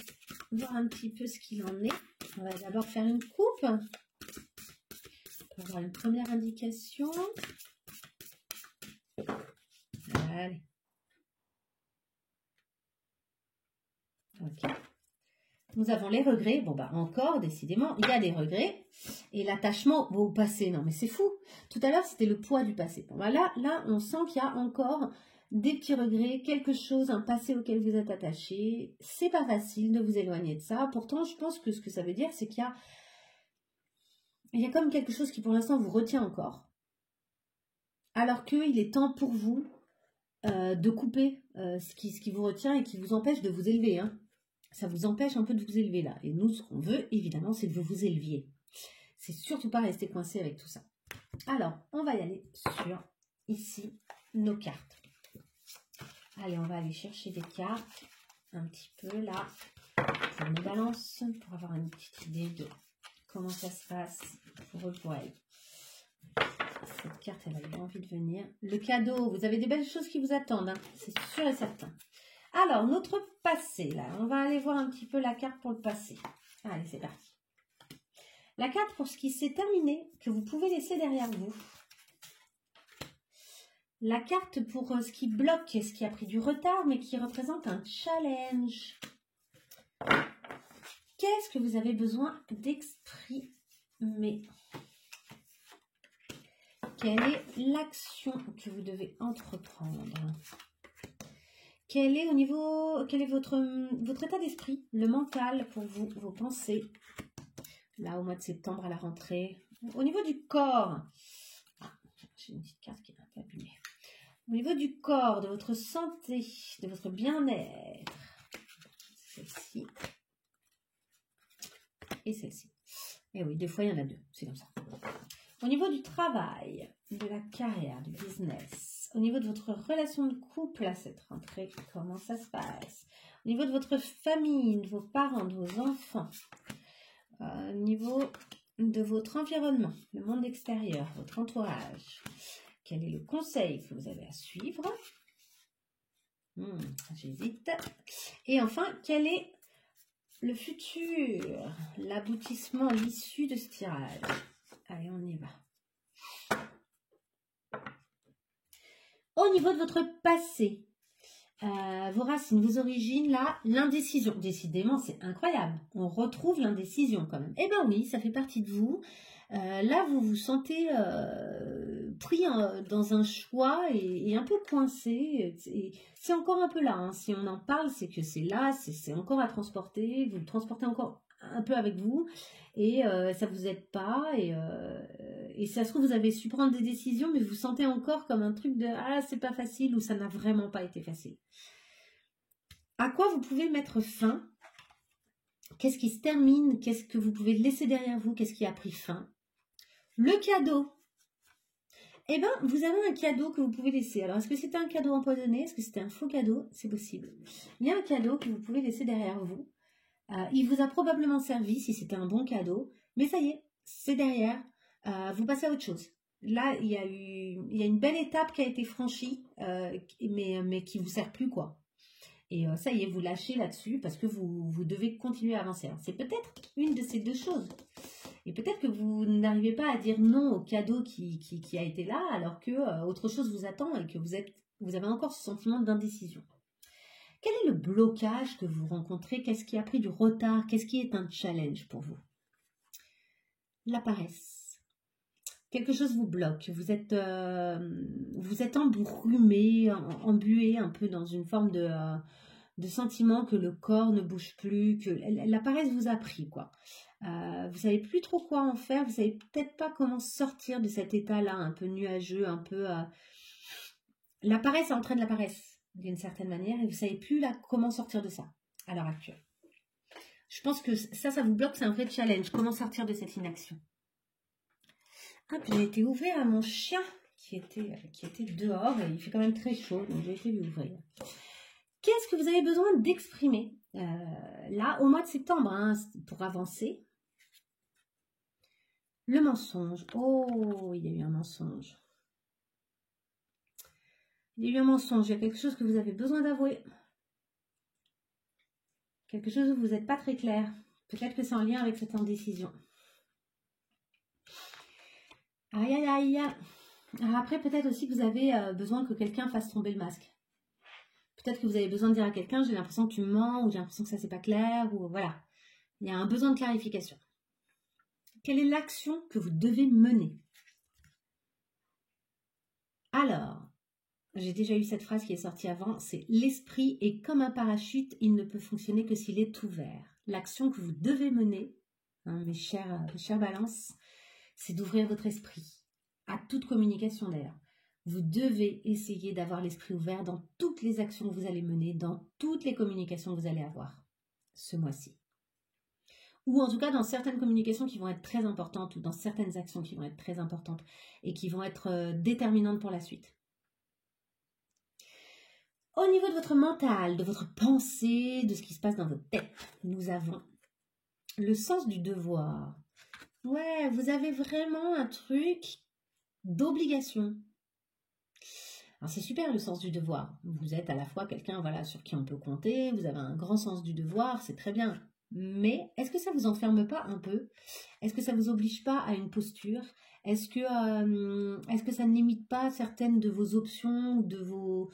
voir un petit peu ce qu'il en est. On va d'abord faire une coupe pour avoir une première indication. Allez. Ok. Nous avons les regrets. Bon, bah encore, décidément, il y a des regrets. Et l'attachement au passé. Non, mais c'est fou. Tout à l'heure, c'était le poids du passé. Bon, bah là, on sent qu'il y a encore des petits regrets, quelque chose, un passé auquel vous êtes attaché. C'est pas facile de vous éloigner de ça. Pourtant, je pense que ce que ça veut dire, c'est qu'il y a comme quelque chose qui, pour l'instant, vous retient encore. Alors qu'il est temps pour vous de couper ce qui vous retient et qui vous empêche de vous élever, hein. Ça vous empêche un peu de vous élever là. Et nous, ce qu'on veut, évidemment, c'est que vous vous éleviez. C'est surtout pas rester coincé avec tout ça. Alors, on va y aller sur, ici, nos cartes. Allez, on va aller chercher des cartes, un petit peu là, pour nos balances, pour avoir une petite idée de comment ça se passe pour eux, pour elles. Cette carte, elle a eu envie de venir. Le cadeau, vous avez des belles choses qui vous attendent, hein, c'est sûr et certain. Alors, notre passé, là, on va aller voir un petit peu la carte pour le passé. Allez, c'est parti. La carte pour ce qui s'est terminé, que vous pouvez laisser derrière vous. La carte pour ce qui bloque, ce qui a pris du retard, mais qui représente un challenge. Qu'est-ce que vous avez besoin d'exprimer? Quelle est l'action que vous devez entreprendre? Quel est votre état d'esprit, le mental pour vous, vos pensées, là au mois de septembre à la rentrée? Au niveau du corps, j'ai une petite carte qui est un peu abîmée. Au niveau du corps, de votre santé, de votre bien-être, celle-ci et celle-ci. Et oui, des fois il y en a deux, c'est comme ça. Au niveau du travail, de la carrière, du business, au niveau de votre relation de couple à cette rentrée, comment ça se passe? Au niveau de votre famille, de vos parents, de vos enfants, au niveau de votre environnement, le monde extérieur, votre entourage, quel est le conseil que vous avez à suivre? J'hésite. Et enfin, quel est le futur, l'aboutissement, l'issue de ce tirage? Allez, on y va. Au niveau de votre passé, vos racines, vos origines, là, l'indécision. Décidément, c'est incroyable. On retrouve l'indécision quand même. Eh bien oui, ça fait partie de vous. Là, vous vous sentez pris dans un choix et un peu coincé. C'est encore un peu là. Hein. Si on en parle, c'est que c'est là, c'est encore à transporter. Vous le transportez encore un peu avec vous et ça ne vous aide pas. Et ça se trouve, vous avez su prendre des décisions, mais vous sentez encore comme un truc de « Ah, c'est pas facile » ou « Ça n'a vraiment pas été facile ». À quoi vous pouvez mettre fin? Qu'est-ce qui se termine? Qu'est-ce que vous pouvez laisser derrière vous? Qu'est-ce qui a pris fin? Le cadeau. Eh bien, vous avez un cadeau que vous pouvez laisser. Alors, est-ce que c'était un cadeau empoisonné? Est-ce que c'était un faux cadeau? C'est possible. Il y a un cadeau que vous pouvez laisser derrière vous. Il vous a probablement servi si c'était un bon cadeau. Mais ça y est, c'est derrière. Vous passez à autre chose. Là, il y a une belle étape qui a été franchie, mais qui ne vous sert plus, quoi. Et ça y est, vous lâchez là-dessus parce que vous devez continuer à avancer. C'est peut-être une de ces deux choses. Et peut-être que vous n'arrivez pas à dire non au cadeau qui a été là, alors que autre chose vous attend et que vous avez encore ce sentiment d'indécision. Quel est le blocage que vous rencontrez? Qu'est-ce qui a pris du retard? Qu'est-ce qui est un challenge pour vous? La paresse. quelque chose vous bloque, vous êtes embrumé, embué un peu dans une forme de sentiment que le corps ne bouge plus, que la paresse vous a pris, quoi. Vous savez plus trop quoi en faire, vous savez peut-être pas comment sortir de cet état-là, un peu nuageux, un peu... La paresse entraîne la paresse, d'une certaine manière, et vous savez plus là comment sortir de ça, à l'heure actuelle. Je pense que ça vous bloque, c'est un vrai challenge. Comment sortir de cette inaction? Hop, j'ai été ouvrir à mon chien qui était dehors, et il fait quand même très chaud, donc j'ai été lui ouvrir. Qu'est-ce que vous avez besoin d'exprimer là, au mois de septembre, hein, pour avancer? Le mensonge. Oh, il y a eu un mensonge. Il y a eu un mensonge. Il y a quelque chose que vous avez besoin d'avouer. Quelque chose où vous n'êtes pas très clair. Peut-être que c'est en lien avec cette indécision. Aïe, aïe, aïe. Alors après, peut-être aussi que vous avez besoin que quelqu'un fasse tomber le masque. Peut-être que vous avez besoin de dire à quelqu'un, j'ai l'impression que tu me mens, ou j'ai l'impression que ça c'est pas clair, ou voilà. Il y a un besoin de clarification. Quelle est l'action que vous devez mener? Alors, j'ai déjà eu cette phrase qui est sortie avant, c'est « L'esprit est comme un parachute, il ne peut fonctionner que s'il est ouvert ». L'action que vous devez mener, hein, mes chères balances, c'est d'ouvrir votre esprit, à toute communication d'ailleurs. Vous devez essayer d'avoir l'esprit ouvert dans toutes les actions que vous allez mener, dans toutes les communications que vous allez avoir ce mois-ci. Ou en tout cas dans certaines communications qui vont être très importantes, ou dans certaines actions qui vont être très importantes et qui vont être déterminantes pour la suite. Au niveau de votre mental, de votre pensée, de ce qui se passe dans votre tête, nous avons le sens du devoir. Ouais, vous avez vraiment un truc d'obligation. Alors c'est super le sens du devoir. Vous êtes à la fois quelqu'un voilà, sur qui on peut compter, vous avez un grand sens du devoir, c'est très bien. Mais est-ce que ça ne vous enferme pas un peu? Est-ce que ça ne vous oblige pas à une posture? Est-ce que ça ne limite pas certaines de vos options, de vos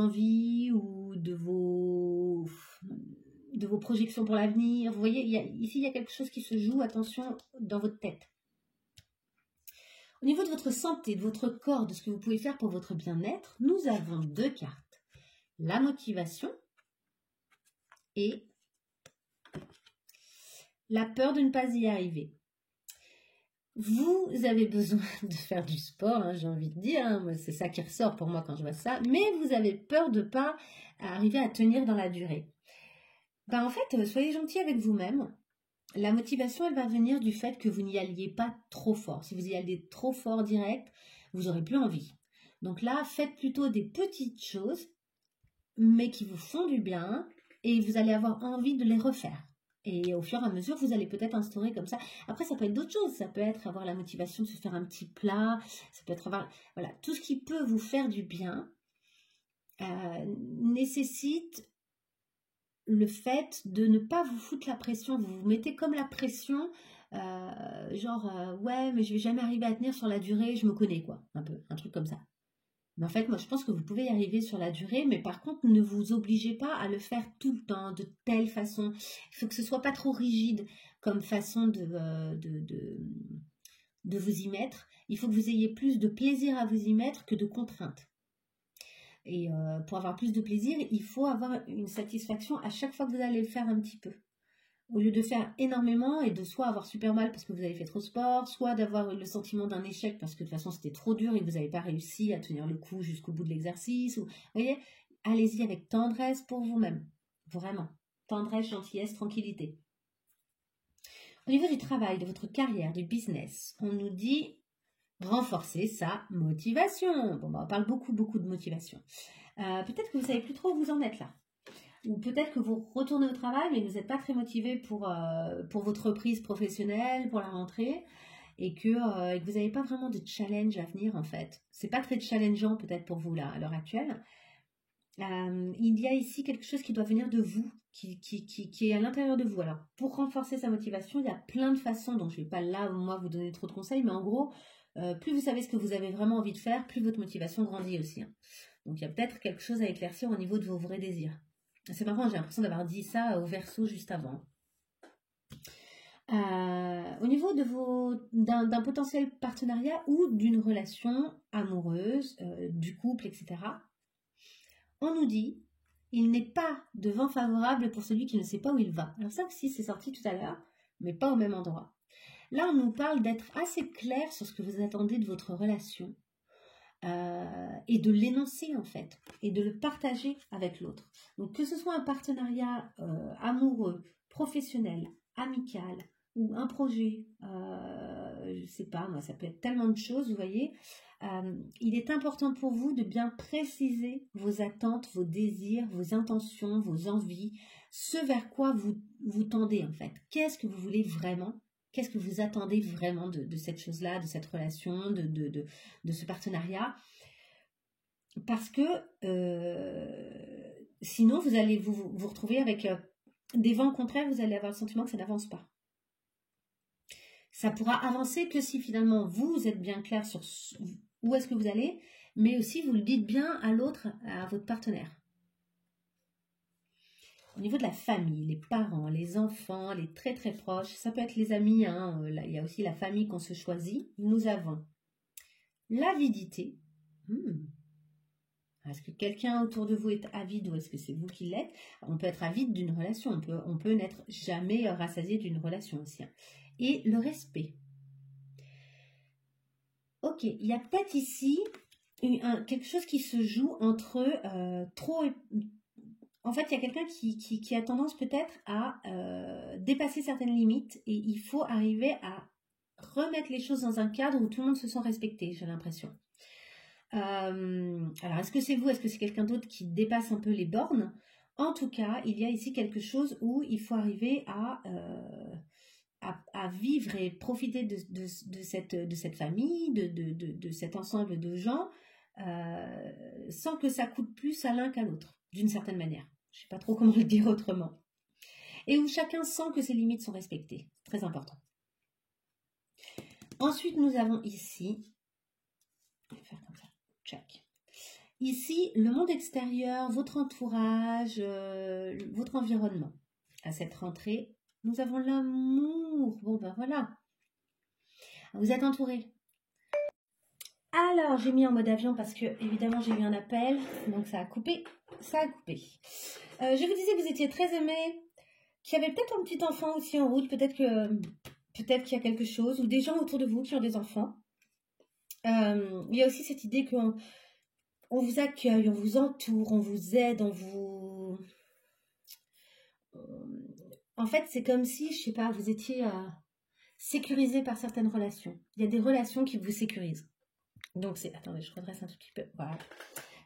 envies, ou de vos projections pour l'avenir? Vous voyez, ici, il y a quelque chose qui se joue, attention, dans votre tête. Au niveau de votre santé, de votre corps, de ce que vous pouvez faire pour votre bien-être, nous avons 2 cartes. La motivation et la peur de ne pas y arriver. Vous avez besoin de faire du sport, hein, j'ai envie de dire, hein, c'est ça qui ressort pour moi quand je vois ça, mais vous avez peur de ne pas arriver à tenir dans la durée. Ben, en fait, soyez gentil avec vous-même. La motivation, elle va venir du fait que vous n'y alliez pas trop fort. Si vous y allez trop fort direct, vous n'aurez plus envie. Donc là, faites plutôt des petites choses, mais qui vous font du bien, et vous allez avoir envie de les refaire. Et au fur et à mesure, vous allez peut-être instaurer comme ça. Après, ça peut être d'autres choses. Ça peut être avoir la motivation de se faire un petit plat. Ça peut être avoir... Voilà, tout ce qui peut vous faire du bien nécessite le fait de ne pas vous foutre la pression. Vous vous mettez comme la pression, ouais, mais je vais jamais arriver à tenir sur la durée. Je me connais, quoi. Un peu, un truc comme ça. Mais en fait, moi, je pense que vous pouvez y arriver sur la durée, mais par contre, ne vous obligez pas à le faire tout le temps, de telle façon. Il faut que ce soit pas trop rigide comme façon de vous y mettre. Il faut que vous ayez plus de plaisir à vous y mettre que de contraintes. Et pour avoir plus de plaisir, il faut avoir une satisfaction à chaque fois que vous allez le faire un petit peu. Au lieu de faire énormément et de soit avoir super mal parce que vous avez fait trop de sport, soit d'avoir le sentiment d'un échec parce que de toute façon c'était trop dur et que vous n'avez pas réussi à tenir le coup jusqu'au bout de l'exercice. Vous voyez, allez-y avec tendresse pour vous-même. Vraiment. Tendresse, gentillesse, tranquillité. Au niveau du travail, de votre carrière, du business, on nous dit renforcer sa motivation. Bon, on parle beaucoup de motivation. Peut-être que vous ne savez plus trop où vous en êtes là. Ou peut-être que vous retournez au travail, mais vous n'êtes pas très motivé pour votre reprise professionnelle, pour la rentrée, et que vous n'avez pas vraiment de challenge à venir, en fait. C'est pas très challengeant, peut-être, pour vous, là, à l'heure actuelle. Il y a ici quelque chose qui doit venir de vous, qui est à l'intérieur de vous. Alors, pour renforcer sa motivation, il y a plein de façons, donc je ne vais pas, là, moi, vous donner trop de conseils, mais en gros, plus vous savez ce que vous avez vraiment envie de faire, plus votre motivation grandit aussi. Hein. Donc, il y a peut-être quelque chose à éclaircir au niveau de vos vrais désirs. C'est marrant, j'ai l'impression d'avoir dit ça au Verseau juste avant. Au niveau d'un potentiel partenariat ou d'une relation amoureuse, du couple, etc., on nous dit il n'est pas de vent favorable pour celui qui ne sait pas où il va. Alors ça aussi, c'est sorti tout à l'heure, mais pas au même endroit. Là, on nous parle d'être assez clair sur ce que vous attendez de votre relation et de l'énoncer en fait, et de le partager avec l'autre. Donc que ce soit un partenariat amoureux, professionnel, amical, ou un projet, je sais pas, moi, ça peut être tellement de choses, vous voyez. Il est important pour vous de bien préciser vos attentes, vos désirs, vos intentions, vos envies, ce vers quoi vous tendez en fait. Qu'est-ce que vous voulez vraiment? Qu'est-ce que vous attendez vraiment de cette chose-là, de cette relation, de ce partenariat? Parce que sinon, vous allez vous retrouver avec des vents contraires, vous allez avoir le sentiment que ça n'avance pas. Ça pourra avancer que si finalement vous êtes bien clair sur où est-ce que vous allez, mais aussi vous le dites bien à l'autre, à votre partenaire. Au niveau de la famille, les parents, les enfants, les très très proches, ça peut être les amis, hein, là, il y a aussi la famille qu'on se choisit. Nous avons l'avidité. Est-ce que quelqu'un autour de vous est avide ou est-ce que c'est vous qui l'êtes? On peut être avide d'une relation, on peut n'être jamais rassasié d'une relation aussi. Hein. Et le respect. Ok, il y a peut-être ici quelque chose qui se joue entre trop et... En fait, il y a quelqu'un qui a tendance peut-être à dépasser certaines limites et il faut arriver à remettre les choses dans un cadre où tout le monde se sent respecté, j'ai l'impression. Alors, est-ce que c'est vous? Est-ce que c'est quelqu'un d'autre qui dépasse un peu les bornes? En tout cas, il y a ici quelque chose où il faut arriver à vivre et profiter de cette famille, de cet ensemble de gens, sans que ça coûte plus à l'un qu'à l'autre, d'une certaine manière. Je ne sais pas trop comment le dire autrement. Et où chacun sent que ses limites sont respectées. Très important. Ensuite, nous avons ici, je vais faire comme ça, check. Ici, le monde extérieur, votre entourage, votre environnement. À cette rentrée, nous avons l'amour. Bon, ben voilà. Vous êtes entouré. Alors, j'ai mis en mode avion parce que, évidemment, j'ai eu un appel. Donc, ça a coupé. Ça a coupé. Je vous disais que vous étiez très aimé, qu'il y avait peut-être un petit enfant aussi en route. Peut-être qu'il y a quelque chose. Ou des gens autour de vous qui ont des enfants. Il y a aussi cette idée qu'on vous accueille, on vous entoure, on vous aide, on vous... En fait, c'est comme si, je sais pas, vous étiez sécurisé par certaines relations. Il y a des relations qui vous sécurisent. Donc, attendez, je redresse un tout petit peu. Voilà.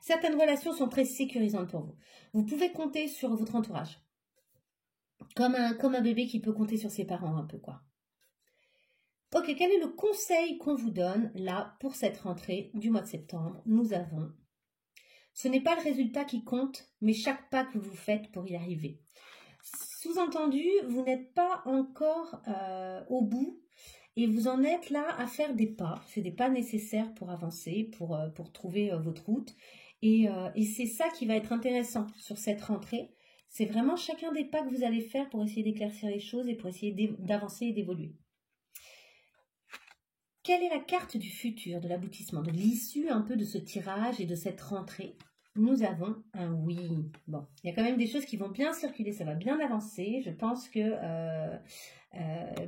Certaines relations sont très sécurisantes pour vous. Vous pouvez compter sur votre entourage. Comme un bébé qui peut compter sur ses parents un peu, quoi. Ok, quel est le conseil qu'on vous donne, là, pour cette rentrée du mois de septembre? Nous avons... Ce n'est pas le résultat qui compte, mais chaque pas que vous faites pour y arriver. Sous-entendu, vous n'êtes pas encore au bout et vous en êtes là à faire des pas. C'est des pas nécessaires pour avancer, pour trouver votre route. Et c'est ça qui va être intéressant sur cette rentrée. C'est vraiment chacun des pas que vous allez faire pour essayer d'éclaircir les choses et pour essayer d'avancer et d'évoluer. Quelle est la carte du futur, de l'aboutissement, de l'issue un peu de ce tirage et de cette rentrée? Nous avons un oui. Bon, il y a quand même des choses qui vont bien circuler, ça va bien avancer. Je pense que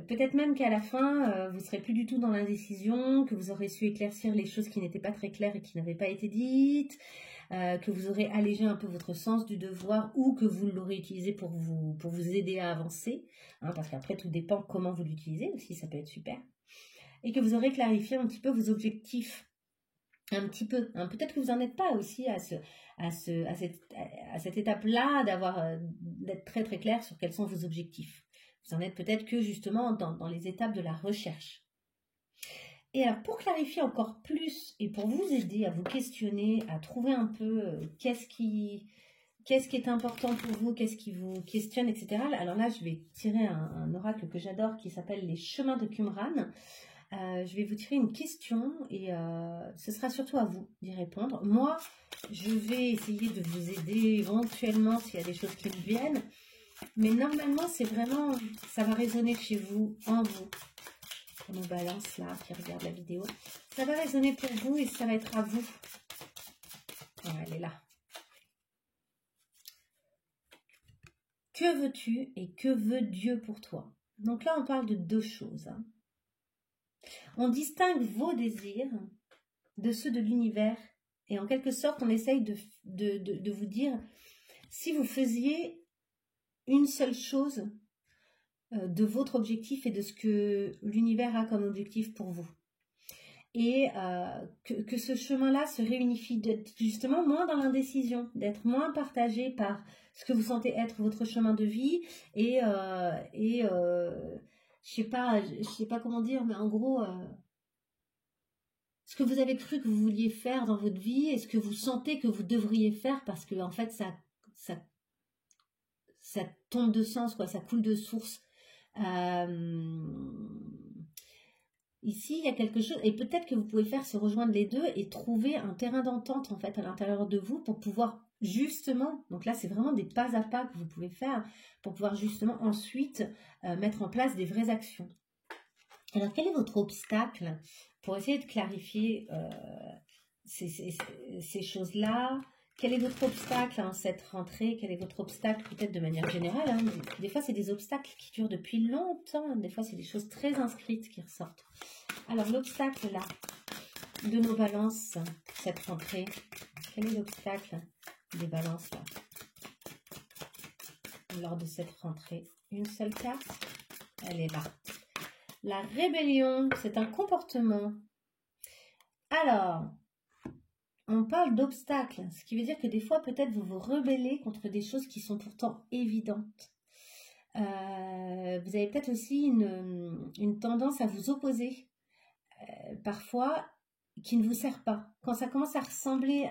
peut-être même qu'à la fin, vous ne serez plus du tout dans l'indécision, que vous aurez su éclaircir les choses qui n'étaient pas très claires et qui n'avaient pas été dites, que vous aurez allégé un peu votre sens du devoir ou que vous l'aurez utilisé pour vous aider à avancer. Hein, parce qu'après, tout dépend comment vous l'utilisez aussi, ça peut être super. Et que vous aurez clarifié un petit peu vos objectifs. Un petit peu. Hein. Peut-être que vous n'en êtes pas aussi à cette étape-là d'être très très clair sur quels sont vos objectifs. Vous en êtes peut-être que justement dans les étapes de la recherche. Et alors pour clarifier encore plus et pour vous aider à vous questionner, à trouver un peu qu'est-ce qui est important pour vous, qu'est-ce qui vous questionne, etc. Alors là, je vais tirer un oracle que j'adore qui s'appelle les chemins de Qumran. Je vais vous tirer une question et ce sera surtout à vous d'y répondre. Moi, je vais essayer de vous aider éventuellement s'il y a des choses qui me viennent. Mais normalement, c'est vraiment, ça va résonner chez vous, en vous. Pour nos balances là, qui regardent la vidéo. Ça va résonner pour vous et ça va être à vous. Voilà, elle est là. Que veux-tu et que veut Dieu pour toi? Donc là, on parle de deux choses. Hein. On distingue vos désirs de ceux de l'univers. Et en quelque sorte, on essaye de vous dire, si vous faisiez une seule chose de votre objectif et de ce que l'univers a comme objectif pour vous. Et que ce chemin-là se réunifie, d'être justement moins dans l'indécision, d'être moins partagé par ce que vous sentez être votre chemin de vie et je sais pas comment dire, mais en gros, ce que vous avez cru que vous vouliez faire dans votre vie et ce que vous sentez que vous devriez faire parce que en fait ça tombe de sens, quoi, ça coule de source. Ici, il y a quelque chose, et peut-être que vous pouvez faire se rejoindre les deux et trouver un terrain d'entente en fait à l'intérieur de vous pour pouvoir justement, donc là c'est vraiment des pas à pas que vous pouvez faire pour pouvoir justement ensuite mettre en place des vraies actions. Alors quel est votre obstacle pour essayer de clarifier ces choses-là? Quel est votre obstacle en cette rentrée? Quel est votre obstacle peut-être de manière générale hein? Des fois, c'est des obstacles qui durent depuis longtemps. Des fois, c'est des choses très inscrites qui ressortent. Alors, l'obstacle là, de nos balances, cette rentrée, quel est l'obstacle des balances là, lors de cette rentrée? Une seule carte, elle est là. La rébellion, c'est un comportement. Alors, on parle d'obstacles, ce qui veut dire que des fois, peut-être, vous vous rebellez contre des choses qui sont pourtant évidentes. Vous avez peut-être aussi une tendance à vous opposer, parfois, qui ne vous sert pas. Quand ça commence à ressembler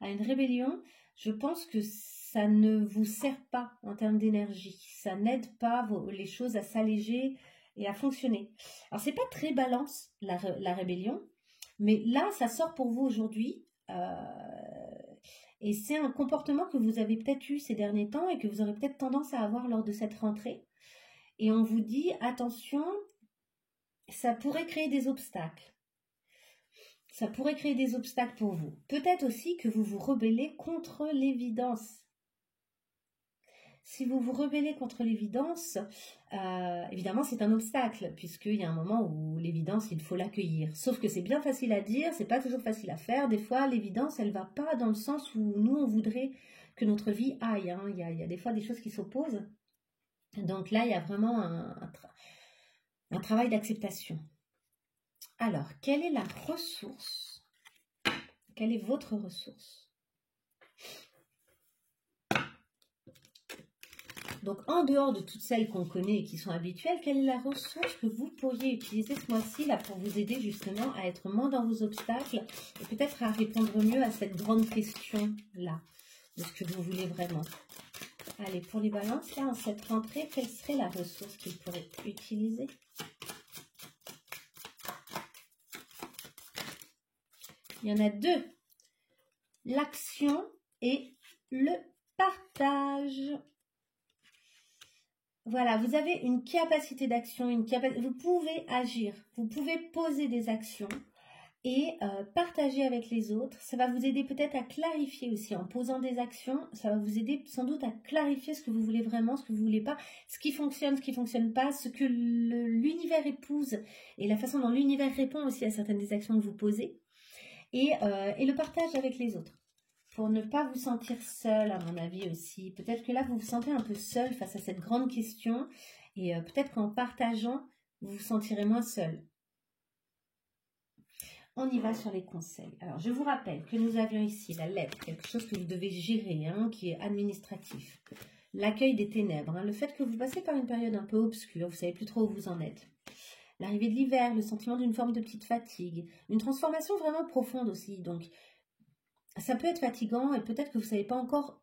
à une rébellion, je pense que ça ne vous sert pas en termes d'énergie. Ça n'aide pas les choses à s'alléger et à fonctionner. Alors, c'est pas très balance, la rébellion, mais là, ça sort pour vous aujourd'hui. Et c'est un comportement que vous avez peut-être eu ces derniers temps et que vous aurez peut-être tendance à avoir lors de cette rentrée. Et on vous dit, attention, ça pourrait créer des obstacles. Ça pourrait créer des obstacles pour vous. Peut-être aussi que vous vous rebellez contre l'évidence. Si vous vous rebellez contre l'évidence, évidemment c'est un obstacle, puisqu'il y a un moment où l'évidence, il faut l'accueillir. Sauf que c'est bien facile à dire, c'est pas toujours facile à faire. Des fois, l'évidence, elle va pas dans le sens où nous, on voudrait que notre vie aille. Hein. Il y a des fois des choses qui s'opposent. Donc là, il y a vraiment un travail d'acceptation. Alors, quelle est la ressource? Quelle est votre ressource? Donc, en dehors de toutes celles qu'on connaît et qui sont habituelles, quelle est la ressource que vous pourriez utiliser ce mois-ci là pour vous aider justement à être moins dans vos obstacles et peut-être à répondre mieux à cette grande question-là, de ce que vous voulez vraiment. Allez, pour les balances, là, en cette rentrée, quelle serait la ressource qu'ils pourraient utiliser? Il y en a deux. L'action et le partage. Voilà, vous avez une capacité d'action, vous pouvez agir, vous pouvez poser des actions et partager avec les autres. Ça va vous aider peut-être à clarifier aussi en posant des actions. Ça va vous aider sans doute à clarifier ce que vous voulez vraiment, ce que vous ne voulez pas, ce qui fonctionne pas, ce que l'univers épouse et la façon dont l'univers répond aussi à certaines des actions que vous posez et le partage avec les autres. Pour ne pas vous sentir seul, à mon avis aussi. Peut-être que là, vous vous sentez un peu seul face à cette grande question. Et peut-être qu'en partageant, vous vous sentirez moins seul. On y va sur les conseils. Alors, je vous rappelle que nous avions ici la lettre, quelque chose que vous devez gérer, hein, qui est administratif. L'accueil des ténèbres, hein, le fait que vous passez par une période un peu obscure, vous ne savez plus trop où vous en êtes. L'arrivée de l'hiver, le sentiment d'une forme de petite fatigue. Une transformation vraiment profonde aussi, donc... Ça peut être fatigant et peut-être que vous ne savez pas encore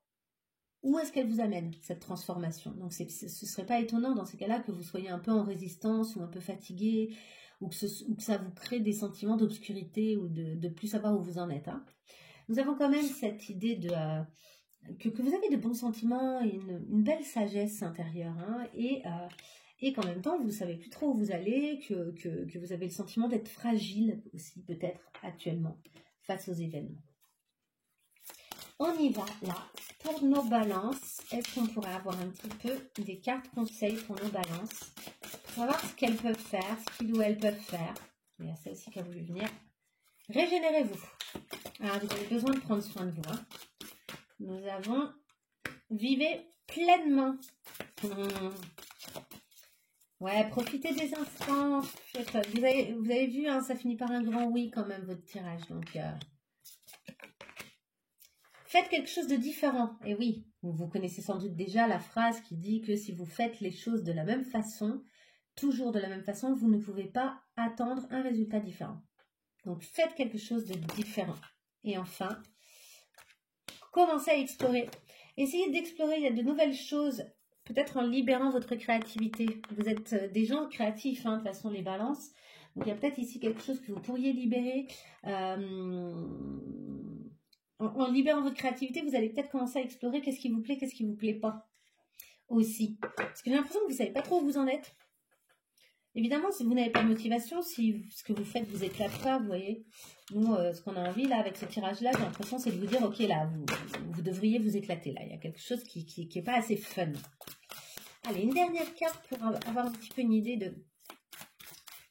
où est-ce qu'elle vous amène, cette transformation. Donc, ce ne serait pas étonnant dans ces cas-là que vous soyez un peu en résistance ou un peu fatigué ou que ça vous crée des sentiments d'obscurité ou de plus savoir où vous en êtes. Hein. Nous avons quand même cette idée que vous avez de bons sentiments et une belle sagesse intérieure, hein, et qu'en même temps, vous ne savez plus trop où vous allez, que vous avez le sentiment d'être fragile aussi, peut-être actuellement, face aux événements. On y va, là. Pour nos balances, est-ce qu'on pourrait avoir un petit peu des cartes conseils pour nos balances, pour savoir ce qu'elles peuvent faire, ce qu'ils ou elles peuvent faire. Il y a celle-ci qui a voulu venir. Régénérez-vous. Alors, vous avez besoin de prendre soin de vous, hein. Nous avons vivez pleinement. Ouais, profitez des instants. Vous avez vu, hein, ça finit par un grand oui quand même, votre tirage. Donc, faites quelque chose de différent. Et oui, vous connaissez sans doute déjà la phrase qui dit que si vous faites les choses de la même façon, toujours de la même façon, vous ne pouvez pas attendre un résultat différent. Donc, faites quelque chose de différent. Et enfin, commencez à explorer. Essayez d'explorer, il y a de nouvelles choses, peut-être en libérant votre créativité. Vous êtes des gens créatifs, hein, de toute façon, les balances. Donc, il y a peut-être ici quelque chose que vous pourriez libérer. En libérant votre créativité, vous allez peut-être commencer à explorer qu'est-ce qui vous plaît, qu'est-ce qui ne vous plaît pas aussi. Parce que j'ai l'impression que vous ne savez pas trop où vous en êtes. Évidemment, si vous n'avez pas de motivation, si ce que vous faites vous éclate pas, vous voyez, nous, ce qu'on a envie là avec ce tirage-là, j'ai l'impression c'est de vous dire, ok, là, vous devriez vous éclater là. Il y a quelque chose qui est pas assez fun. Allez, une dernière carte pour avoir un petit peu une idée de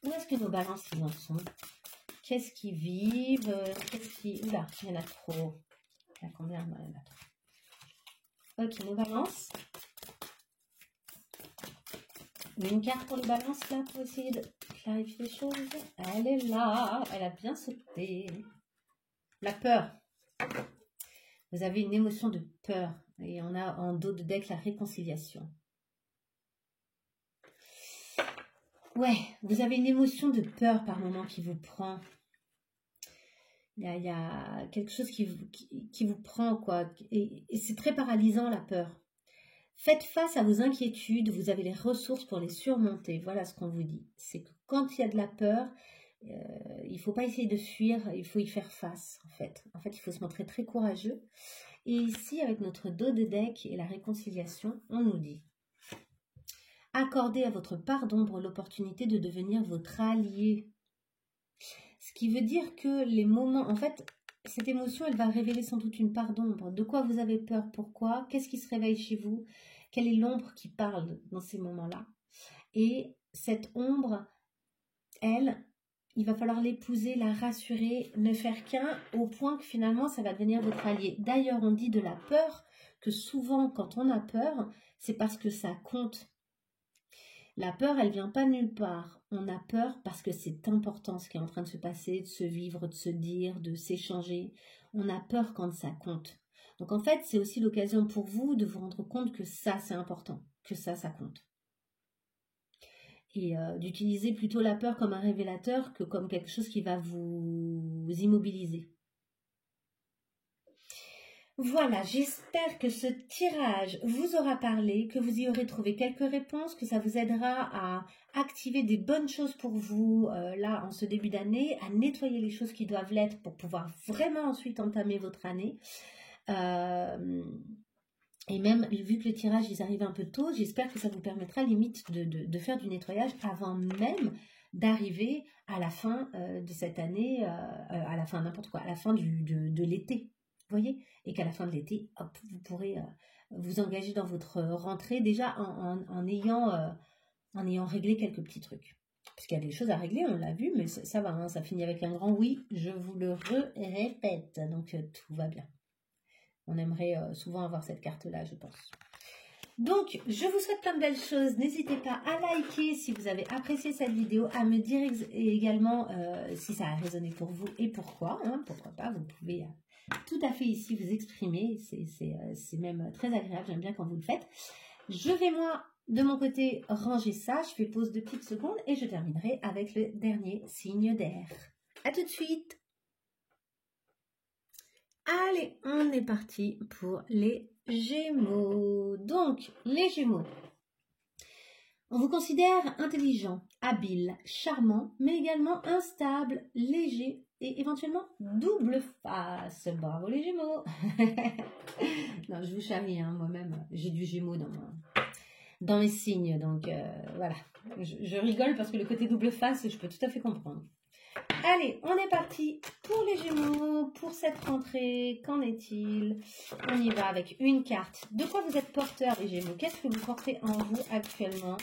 où est-ce que nos balances ils en sont. Qu'est-ce qu'ils vivent, qu'est-ce qui... Oula, il y en a trop. Il y en a combien? Il y en a trop. Ok, nos balances. Une carte pour les balances là pour essayer de clarifier les choses. Elle est là, elle a bien sauté. La peur. Vous avez une émotion de peur. Et on a en dos de deck la réconciliation. Ouais, vous avez une émotion de peur par moment qui vous prend. Il y a quelque chose qui vous prend, quoi. Et c'est très paralysant, la peur. Faites face à vos inquiétudes, vous avez les ressources pour les surmonter. Voilà ce qu'on vous dit. C'est que quand il y a de la peur, il ne faut pas essayer de fuir, il faut y faire face, en fait. En fait, il faut se montrer très courageux. Et ici, avec notre dos de deck et la réconciliation, on nous dit: accordez à votre part d'ombre l'opportunité de devenir votre allié. Ce qui veut dire que les moments, en fait, cette émotion, elle va révéler sans doute une part d'ombre. De quoi vous avez peur? Pourquoi? Qu'est-ce qui se réveille chez vous? Quelle est l'ombre qui parle dans ces moments-là? Et cette ombre, elle, il va falloir l'épouser, la rassurer, ne faire qu'un, au point que finalement, ça va devenir votre allié. D'ailleurs, on dit de la peur que souvent, quand on a peur, c'est parce que ça compte. La peur, elle vient pas nulle part. On a peur parce que c'est important ce qui est en train de se passer, de se vivre, de se dire, de s'échanger. On a peur quand ça compte. Donc en fait, c'est aussi l'occasion pour vous de vous rendre compte que ça, c'est important, que ça compte. Et d'utiliser plutôt la peur comme un révélateur que comme quelque chose qui va vous immobiliser. Voilà, j'espère que ce tirage vous aura parlé, que vous y aurez trouvé quelques réponses, que ça vous aidera à activer des bonnes choses pour vous, là, en ce début d'année, à nettoyer les choses qui doivent l'être pour pouvoir vraiment ensuite entamer votre année. Et même, vu que le tirage, ils arrivent un peu tôt, j'espère que ça vous permettra limite de faire du nettoyage avant même d'arriver à la fin de cette année, à la fin n'importe quoi, à la fin de l'été. Vous voyez, et qu'à la fin de l'été, hop, vous pourrez vous engager dans votre rentrée déjà en ayant réglé quelques petits trucs. Parce qu'il y a des choses à régler, on l'a vu, mais ça va, hein, ça finit avec un grand oui, je vous le répète, donc tout va bien. On aimerait souvent avoir cette carte-là, je pense. Donc, je vous souhaite plein de belles choses. N'hésitez pas à liker si vous avez apprécié cette vidéo, à me dire également si ça a résonné pour vous et pourquoi. Hein, pourquoi pas, vous pouvez tout à fait ici vous exprimer. C'est même très agréable, j'aime bien quand vous le faites. Je vais moi, de mon côté, ranger ça. Je fais pause de petites secondes et je terminerai avec le dernier signe d'air. A tout de suite. Allez, on est parti pour les Gémeaux. Donc, les Gémeaux. On vous considère intelligent, habile, charmant, mais également instable, léger et éventuellement double face. Bravo les Gémeaux. Non, je vous charrie, hein, moi-même, j'ai du Gémeaux dans mes signes, donc voilà. Je rigole parce que le côté double face, je peux tout à fait comprendre. Allez, on est parti pour les Gémeaux, pour cette rentrée. Qu'en est-il? On y va avec une carte. De quoi vous êtes porteur, les Gémeaux? Qu'est-ce que vous portez en vous actuellement,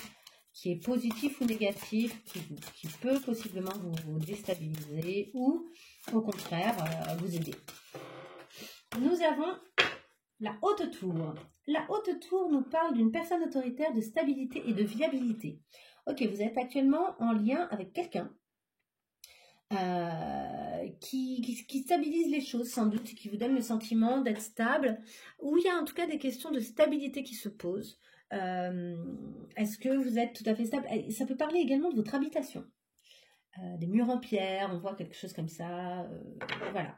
qui est positif ou négatif, qui peut possiblement vous déstabiliser ou, au contraire, vous aider? Nous avons la haute tour. La haute tour nous parle d'une personne autoritaire, de stabilité et de viabilité. Ok, vous êtes actuellement en lien avec quelqu'un qui stabilise les choses sans doute, qui vous donne le sentiment d'être stable, où il y a en tout cas des questions de stabilité qui se posent. Est-ce que vous êtes tout à fait stable? Ça peut parler également de votre habitation. Des murs en pierre, on voit quelque chose comme ça, voilà.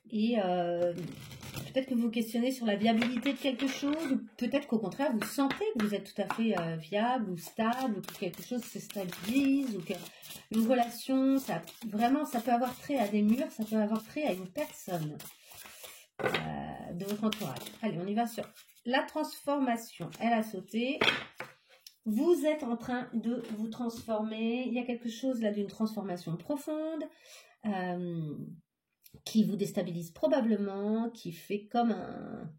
Et peut-être que vous vous questionnez sur la viabilité de quelque chose, ou peut-être qu'au contraire vous sentez que vous êtes tout à fait viable ou stable, ou que quelque chose se stabilise, ou qu'une relation, vraiment ça peut avoir trait à des murs, ça peut avoir trait à une personne de votre entourage. Allez, on y va sur la transformation. Elle a sauté. Vous êtes en train de vous transformer. Il y a quelque chose là d'une transformation profonde. Qui vous déstabilise probablement, qui fait comme un...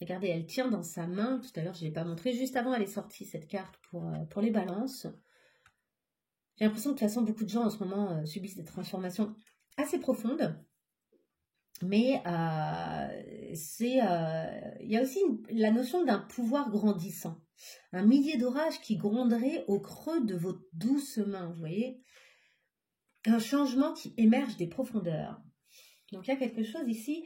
Regardez, elle tient dans sa main, tout à l'heure je ne l'ai pas montré, juste avant elle est sortie cette carte pour les balances. J'ai l'impression que de toute façon beaucoup de gens en ce moment subissent des transformations assez profondes, mais il y a aussi la notion d'un pouvoir grandissant, un millier d'orages qui gronderait au creux de vos douces mains, vous voyez, un changement qui émerge des profondeurs. Donc il y a quelque chose ici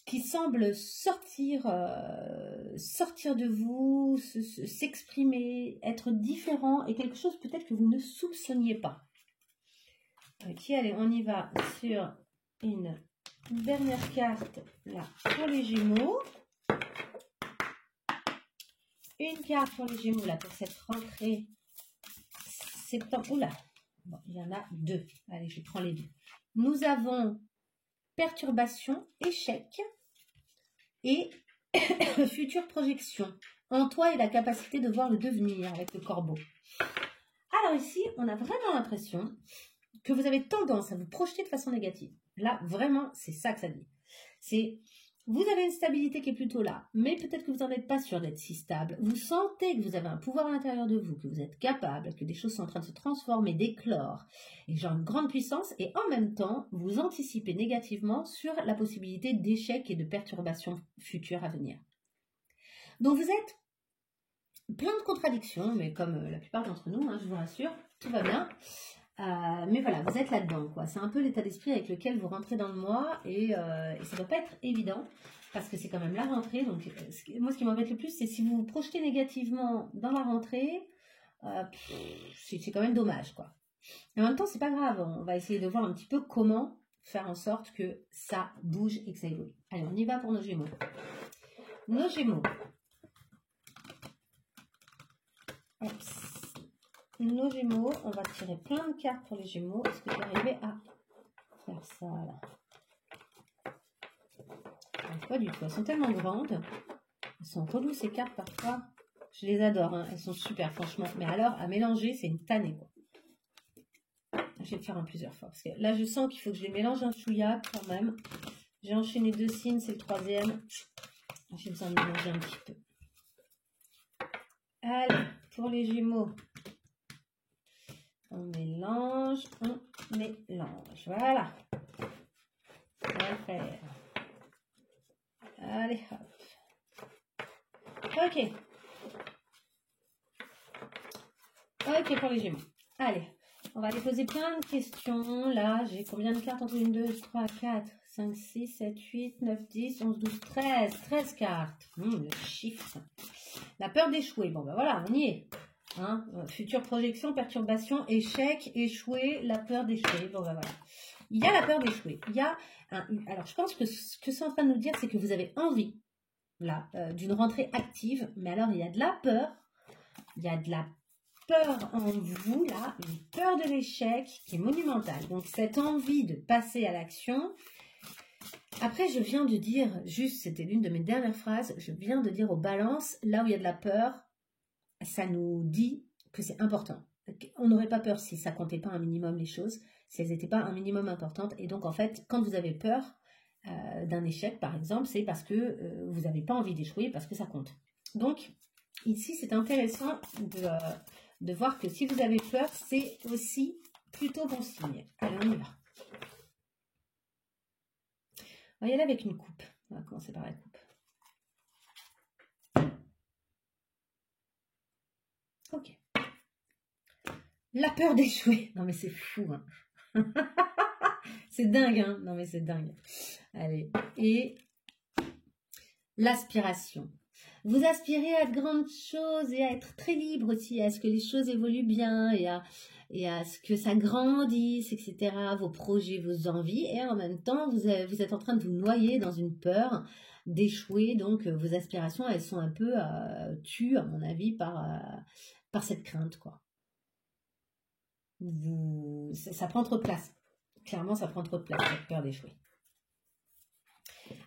qui semble sortir de vous, s'exprimer, être différent et quelque chose peut-être que vous ne soupçonniez pas. Ok, allez, on y va sur une dernière carte là pour les Gémeaux. Une carte pour les Gémeaux là pour cette rentrée septembre. Oula, bon, il y en a deux. Allez, je prends les deux. Nous avons perturbation, échec et future projection. En toi et la capacité de voir le devenir avec le corbeau. Alors ici, on a vraiment l'impression que vous avez tendance à vous projeter de façon négative. Là, vraiment, c'est ça que ça dit. Vous avez une stabilité qui est plutôt là, mais peut-être que vous n'en êtes pas sûr d'être si stable. Vous sentez que vous avez un pouvoir à l'intérieur de vous, que vous êtes capable, que des choses sont en train de se transformer, d'éclore, et genre une grande puissance, et en même temps, vous anticipez négativement sur la possibilité d'échec et de perturbations futures à venir. Donc vous êtes plein de contradictions, mais comme la plupart d'entre nous, hein, je vous rassure, tout va bien. Mais voilà, vous êtes là-dedans, quoi. C'est un peu l'état d'esprit avec lequel vous rentrez dans le mois et ça ne doit pas être évident parce que c'est quand même la rentrée. Donc, moi, ce qui m'embête le plus, c'est si vous vous projetez négativement dans la rentrée, c'est quand même dommage, quoi. Et en même temps, c'est pas grave. On va essayer de voir un petit peu comment faire en sorte que ça bouge et que ça évolue. Allez, on y va pour nos Gémeaux. Nos Gémeaux. Oups. Nos Gémeaux, on va tirer plein de cartes pour les Gémeaux. Est-ce que je vais arriver à faire ça là? Pas du tout. Elles sont tellement grandes. Elles sont reloues ces cartes parfois. Je les adore. Hein. Elles sont super franchement. Mais alors, à mélanger, c'est une tannée quoi. Je vais le faire en plusieurs fois. Parce que là, je sens qu'il faut que je les mélange un chouïa quand même. J'ai enchaîné 2 signes, c'est le 3e. J'ai besoin de mélanger un petit peu. Allez, pour les Gémeaux. On mélange. Voilà. On va le faire. Allez, hop. Ok. Ok pour les Gémeaux. Allez, on va aller poser plein de questions. Là, j'ai combien de cartes entre 1, 2, 3, 4, 5, 6, 7, 8, 9, 10, 11, 12, 13. 13 cartes. Le chiffre. La peur d'échouer. Bon, ben voilà, on y est. Hein, future projection, perturbation, échec, échouer, la peur d'échouer. Bon ben voilà. Il y a la peur d'échouer. Alors je pense que ce que c'est en train de nous dire, c'est que vous avez envie là d'une rentrée active, mais alors il y a de la peur, il y a de la peur en vous, là, une peur de l'échec qui est monumentale. Donc, cette envie de passer à l'action. Après, je viens de dire, juste, c'était l'une de mes dernières phrases, je viens de dire aux balances, là où il y a de la peur, ça nous dit que c'est important. On n'aurait pas peur si ça comptait pas un minimum les choses, si elles n'étaient pas un minimum importantes. Et donc, en fait, quand vous avez peur d'un échec, par exemple, c'est parce que vous n'avez pas envie d'échouer, parce que ça compte. Donc, ici, c'est intéressant de voir que si vous avez peur, c'est aussi plutôt bon signe. Allez, on y va. On va y aller avec une coupe. On va commencer par la coupe. Ok. La peur d'échouer. Non mais c'est fou. Hein. C'est dingue. Hein. Non mais c'est dingue. Allez. Et l'aspiration. Vous aspirez à de grandes choses et à être très libre aussi, à ce que les choses évoluent bien et à ce que ça grandisse, etc. Vos projets, vos envies. Et en même temps, vous êtes en train de vous noyer dans une peur d'échouer. Donc, vos aspirations, elles sont un peu tues, à mon avis, par cette crainte, quoi. Ça prend trop de place. Clairement, ça prend trop de place, cette peur d'échouer.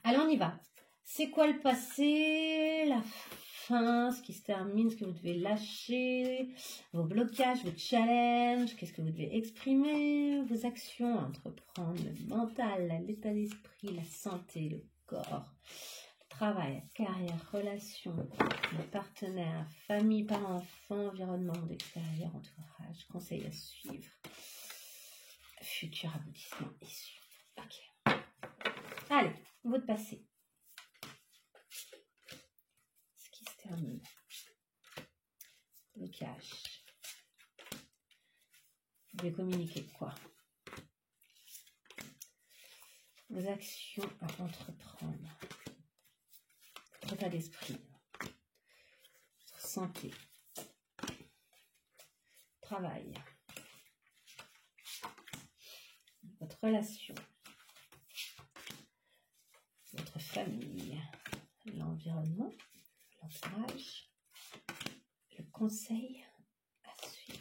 Allez, on y va. C'est quoi le passé, la fin, ce qui se termine, ce que vous devez lâcher, vos blocages, vos challenges, qu'est-ce que vous devez exprimer, vos actions à entreprendre, le mental, l'état d'esprit, la santé, le corps, le travail, la carrière, relations, les partenaires, famille, parents, enfants, environnement, extérieur, entourage, conseils à suivre, futur aboutissement issu. Ok. Allez, votre passé. Termine. Blocage. Vous devez communiquer quoi? Vos actions à entreprendre. Votre état d'esprit. Votre santé. Travail. Votre relation. Votre famille. L'environnement. L'entourage, le conseil à suivre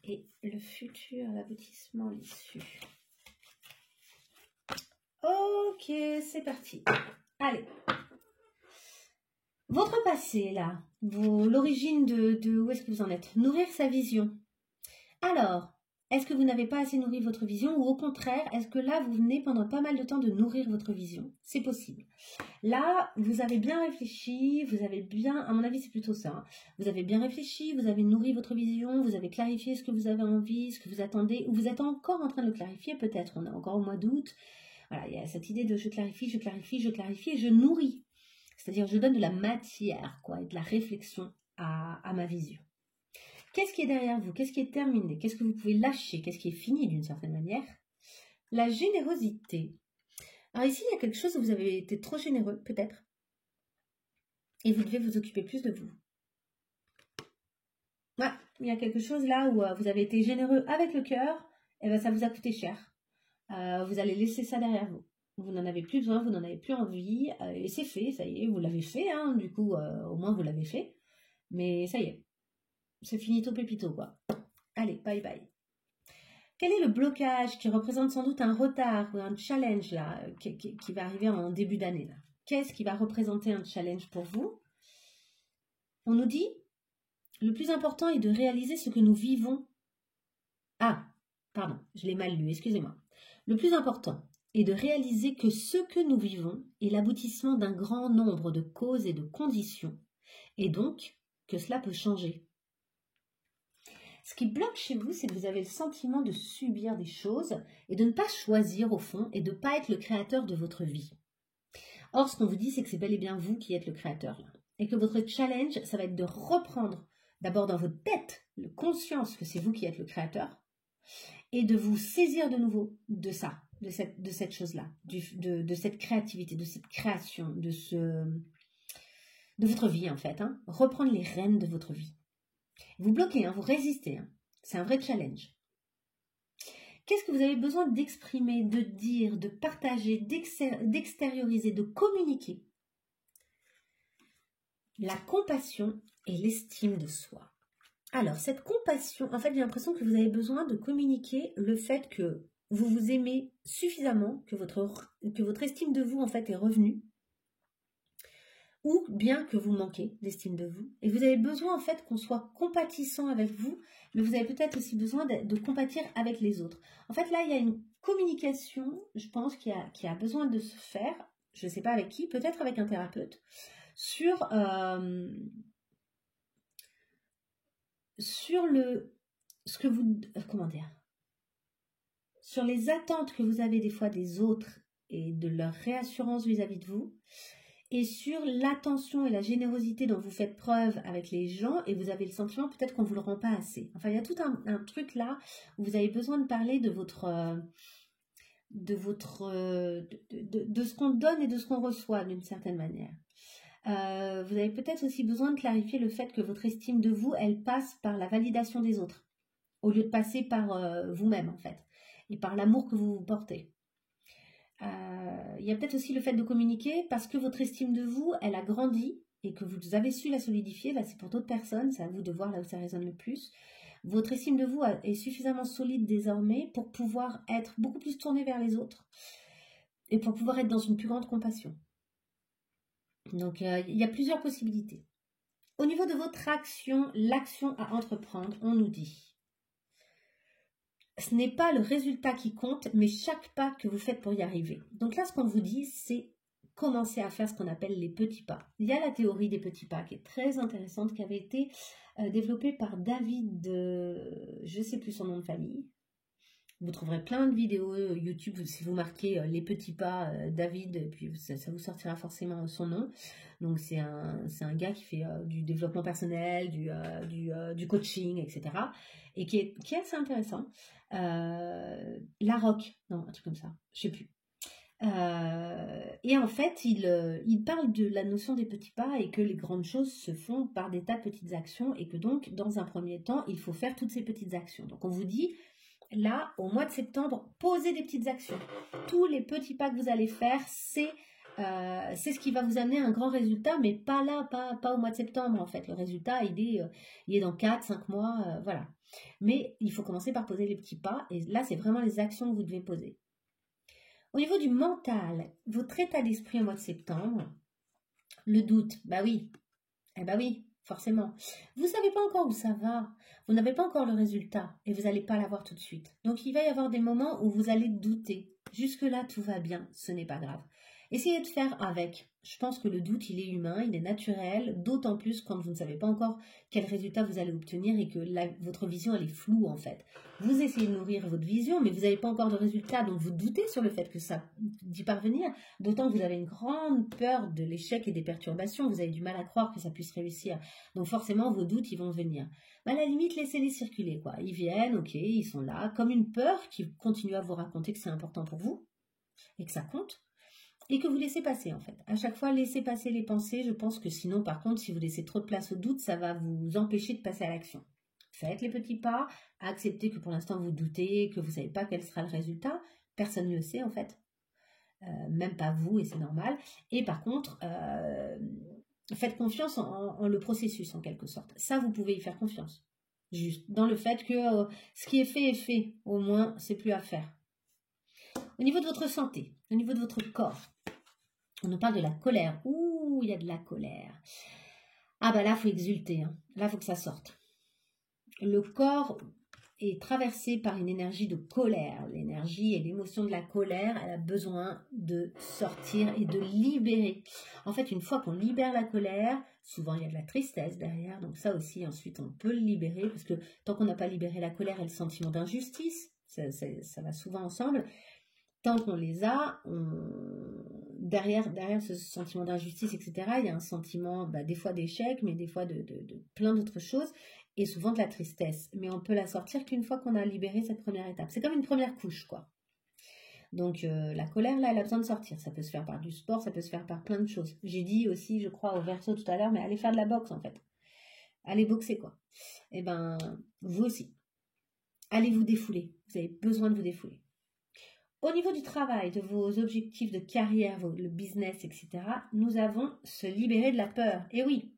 et le futur, l'aboutissement, l'issue. Ok, c'est parti. Allez. Votre passé, là, l'origine de où est-ce que vous en êtes? Nourrir sa vision. Alors, est-ce que vous n'avez pas assez nourri votre vision ou au contraire, est-ce que là, vous venez pendant pas mal de temps de nourrir votre vision? C'est possible. Là, vous avez bien réfléchi, vous avez bien, à mon avis, c'est plutôt ça. Hein. Vous avez bien réfléchi, vous avez nourri votre vision, vous avez clarifié ce que vous avez envie, ce que vous attendez, ou vous êtes encore en train de le clarifier, peut-être. On est encore au mois d'août. Voilà, il y a cette idée de je clarifie, je clarifie, je clarifie et je nourris. C'est-à-dire, je donne de la matière, quoi, et de la réflexion à ma vision. Qu'est-ce qui est derrière vous? Qu'est-ce qui est terminé? Qu'est-ce que vous pouvez lâcher? Qu'est-ce qui est fini d'une certaine manière? La générosité. Alors ici, il y a quelque chose où vous avez été trop généreux, peut-être. Et vous devez vous occuper plus de vous. Ouais, il y a quelque chose là où vous avez été généreux avec le cœur, et ben ça vous a coûté cher. Vous allez laisser ça derrière vous. Vous n'en avez plus besoin, vous n'en avez plus envie, et c'est fait, ça y est, vous l'avez fait, hein, du coup, au moins vous l'avez fait. Mais ça y est, c'est finito pépito, quoi. Allez, bye bye. Quel est le blocage qui représente sans doute un retard ou un challenge là, qui va arriver en début d'année là? Qu'est-ce qui va représenter un challenge pour vous? On nous dit, le plus important est de réaliser ce que nous vivons. Ah, pardon, je l'ai mal lu, excusez-moi. Le plus important est de réaliser que ce que nous vivons est l'aboutissement d'un grand nombre de causes et de conditions, et donc que cela peut changer. Ce qui bloque chez vous, c'est que vous avez le sentiment de subir des choses et de ne pas choisir au fond et de ne pas être le créateur de votre vie. Or, ce qu'on vous dit, c'est que c'est bel et bien vous qui êtes le créateur. Là. Et que votre challenge, ça va être de reprendre d'abord dans votre tête le conscience que c'est vous qui êtes le créateur et de vous saisir de nouveau de ça, de cette chose-là, de cette créativité, de cette création, de votre vie en fait. Hein. Reprendre les rênes de votre vie. Vous bloquez, hein, vous résistez. Hein. C'est un vrai challenge. Qu'est-ce que vous avez besoin d'exprimer, de dire, de partager, d'extérioriser, de communiquer? La compassion et l'estime de soi. Alors, cette compassion, en fait, j'ai l'impression que vous avez besoin de communiquer le fait que vous vous aimez suffisamment, que votre estime de vous, en fait, est revenue, ou bien que vous manquez d'estime de vous. Et vous avez besoin, en fait, qu'on soit compatissant avec vous, mais vous avez peut-être aussi besoin de compatir avec les autres. En fait, là, il y a une communication, je pense, qui a besoin de se faire, je ne sais pas avec qui, peut-être avec un thérapeute, sur, sur ce que vous, comment dire, sur les attentes que vous avez des fois des autres et de leur réassurance vis-à-vis de vous, et sur l'attention et la générosité dont vous faites preuve avec les gens, et vous avez le sentiment peut-être qu'on ne vous le rend pas assez. Enfin, il y a tout un truc là où vous avez besoin de parler de de ce qu'on donne et de ce qu'on reçoit d'une certaine manière. Vous avez peut-être aussi besoin de clarifier le fait que votre estime de vous, elle passe par la validation des autres, au lieu de passer par vous-même en fait, et par l'amour que vous vous portez. Il y a peut-être aussi le fait de communiquer parce que votre estime de vous, elle a grandi et que vous avez su la solidifier. Là, c'est pour d'autres personnes, c'est à vous de voir là où ça résonne le plus. Votre estime de vous est suffisamment solide désormais pour pouvoir être beaucoup plus tournée vers les autres et pour pouvoir être dans une plus grande compassion. Donc, il y a plusieurs possibilités. Au niveau de votre action, l'action à entreprendre, on nous dit ce n'est pas le résultat qui compte, mais chaque pas que vous faites pour y arriver. Donc là, ce qu'on vous dit, c'est commencer à faire ce qu'on appelle les petits pas. Il y a la théorie des petits pas qui est très intéressante, qui avait été développée par David, je ne sais plus son nom de famille. Vous trouverez plein de vidéos YouTube si vous marquez les petits pas David, puis ça vous sortira forcément son nom. Donc c'est un gars qui fait du développement personnel, du coaching, etc. Et qui est assez intéressant. La Rock, non, un truc comme ça, je sais plus. Et en fait, il parle de la notion des petits pas et que les grandes choses se font par des tas de petites actions et que donc, dans un premier temps, il faut faire toutes ces petites actions. Donc on vous dit, là, au mois de septembre, posez des petites actions. Tous les petits pas que vous allez faire, c'est ce qui va vous amener un grand résultat, mais pas là, pas au mois de septembre en fait. Le résultat, il est dans 4-5 mois, voilà. Mais il faut commencer par poser les petits pas, et là, c'est vraiment les actions que vous devez poser. Au niveau du mental, votre état d'esprit au mois de septembre, le doute, bah oui, forcément. Vous ne savez pas encore où ça va, vous n'avez pas encore le résultat, et vous n'allez pas l'avoir tout de suite. Donc il va y avoir des moments où vous allez douter. Jusque-là, tout va bien, ce n'est pas grave. Essayez de faire avec. Je pense que le doute, il est humain, il est naturel, d'autant plus quand vous ne savez pas encore quel résultat vous allez obtenir et que votre vision, elle est floue en fait. Vous essayez de nourrir votre vision, mais vous n'avez pas encore de résultat, donc vous doutez sur le fait que ça d'y parvenir, d'autant que vous avez une grande peur de l'échec et des perturbations, vous avez du mal à croire que ça puisse réussir. Donc forcément, vos doutes, ils vont venir. À la limite, laissez-les circuler, quoi. Ils viennent, ok, ils sont là, comme une peur qui continue à vous raconter que c'est important pour vous et que ça compte. Et que vous laissez passer en fait. À chaque fois, laissez passer les pensées. Je pense que sinon, par contre, si vous laissez trop de place au doute, ça va vous empêcher de passer à l'action. Faites les petits pas, acceptez que pour l'instant vous doutez, que vous ne savez pas quel sera le résultat. Personne ne le sait en fait. Même pas vous, et c'est normal. Et par contre, faites confiance en le processus en quelque sorte. Ça, vous pouvez y faire confiance. Juste dans le fait que ce qui est fait, au moins, c'est plus à faire. Au niveau de votre santé, au niveau de votre corps, on nous parle de la colère. Ouh, il y a de la colère. Ah bah là, il faut exulter. Hein. Là, il faut que ça sorte. Le corps est traversé par une énergie de colère. L'énergie et l'émotion de la colère, elle a besoin de sortir et de libérer. En fait, une fois qu'on libère la colère, souvent il y a de la tristesse derrière. Donc ça aussi, ensuite, on peut le libérer. Parce que tant qu'on n'a pas libéré la colère et le sentiment d'injustice, ça va souvent ensemble. Tant qu'on les a, derrière ce sentiment d'injustice, etc., il y a un sentiment des fois d'échec, mais des fois de plein d'autres choses, et souvent de la tristesse. Mais on peut la sortir qu'une fois qu'on a libéré cette première étape. C'est comme une première couche, quoi. Donc la colère, là, elle a besoin de sortir. Ça peut se faire par du sport, ça peut se faire par plein de choses. J'ai dit aussi, je crois, au Verseau tout à l'heure, mais allez faire de la boxe, en fait. Allez boxer, quoi. Eh ben, vous aussi. Allez vous défouler. Vous avez besoin de vous défouler. Au niveau du travail, de vos objectifs de carrière, le business, etc., nous avons se libérer de la peur. Et oui,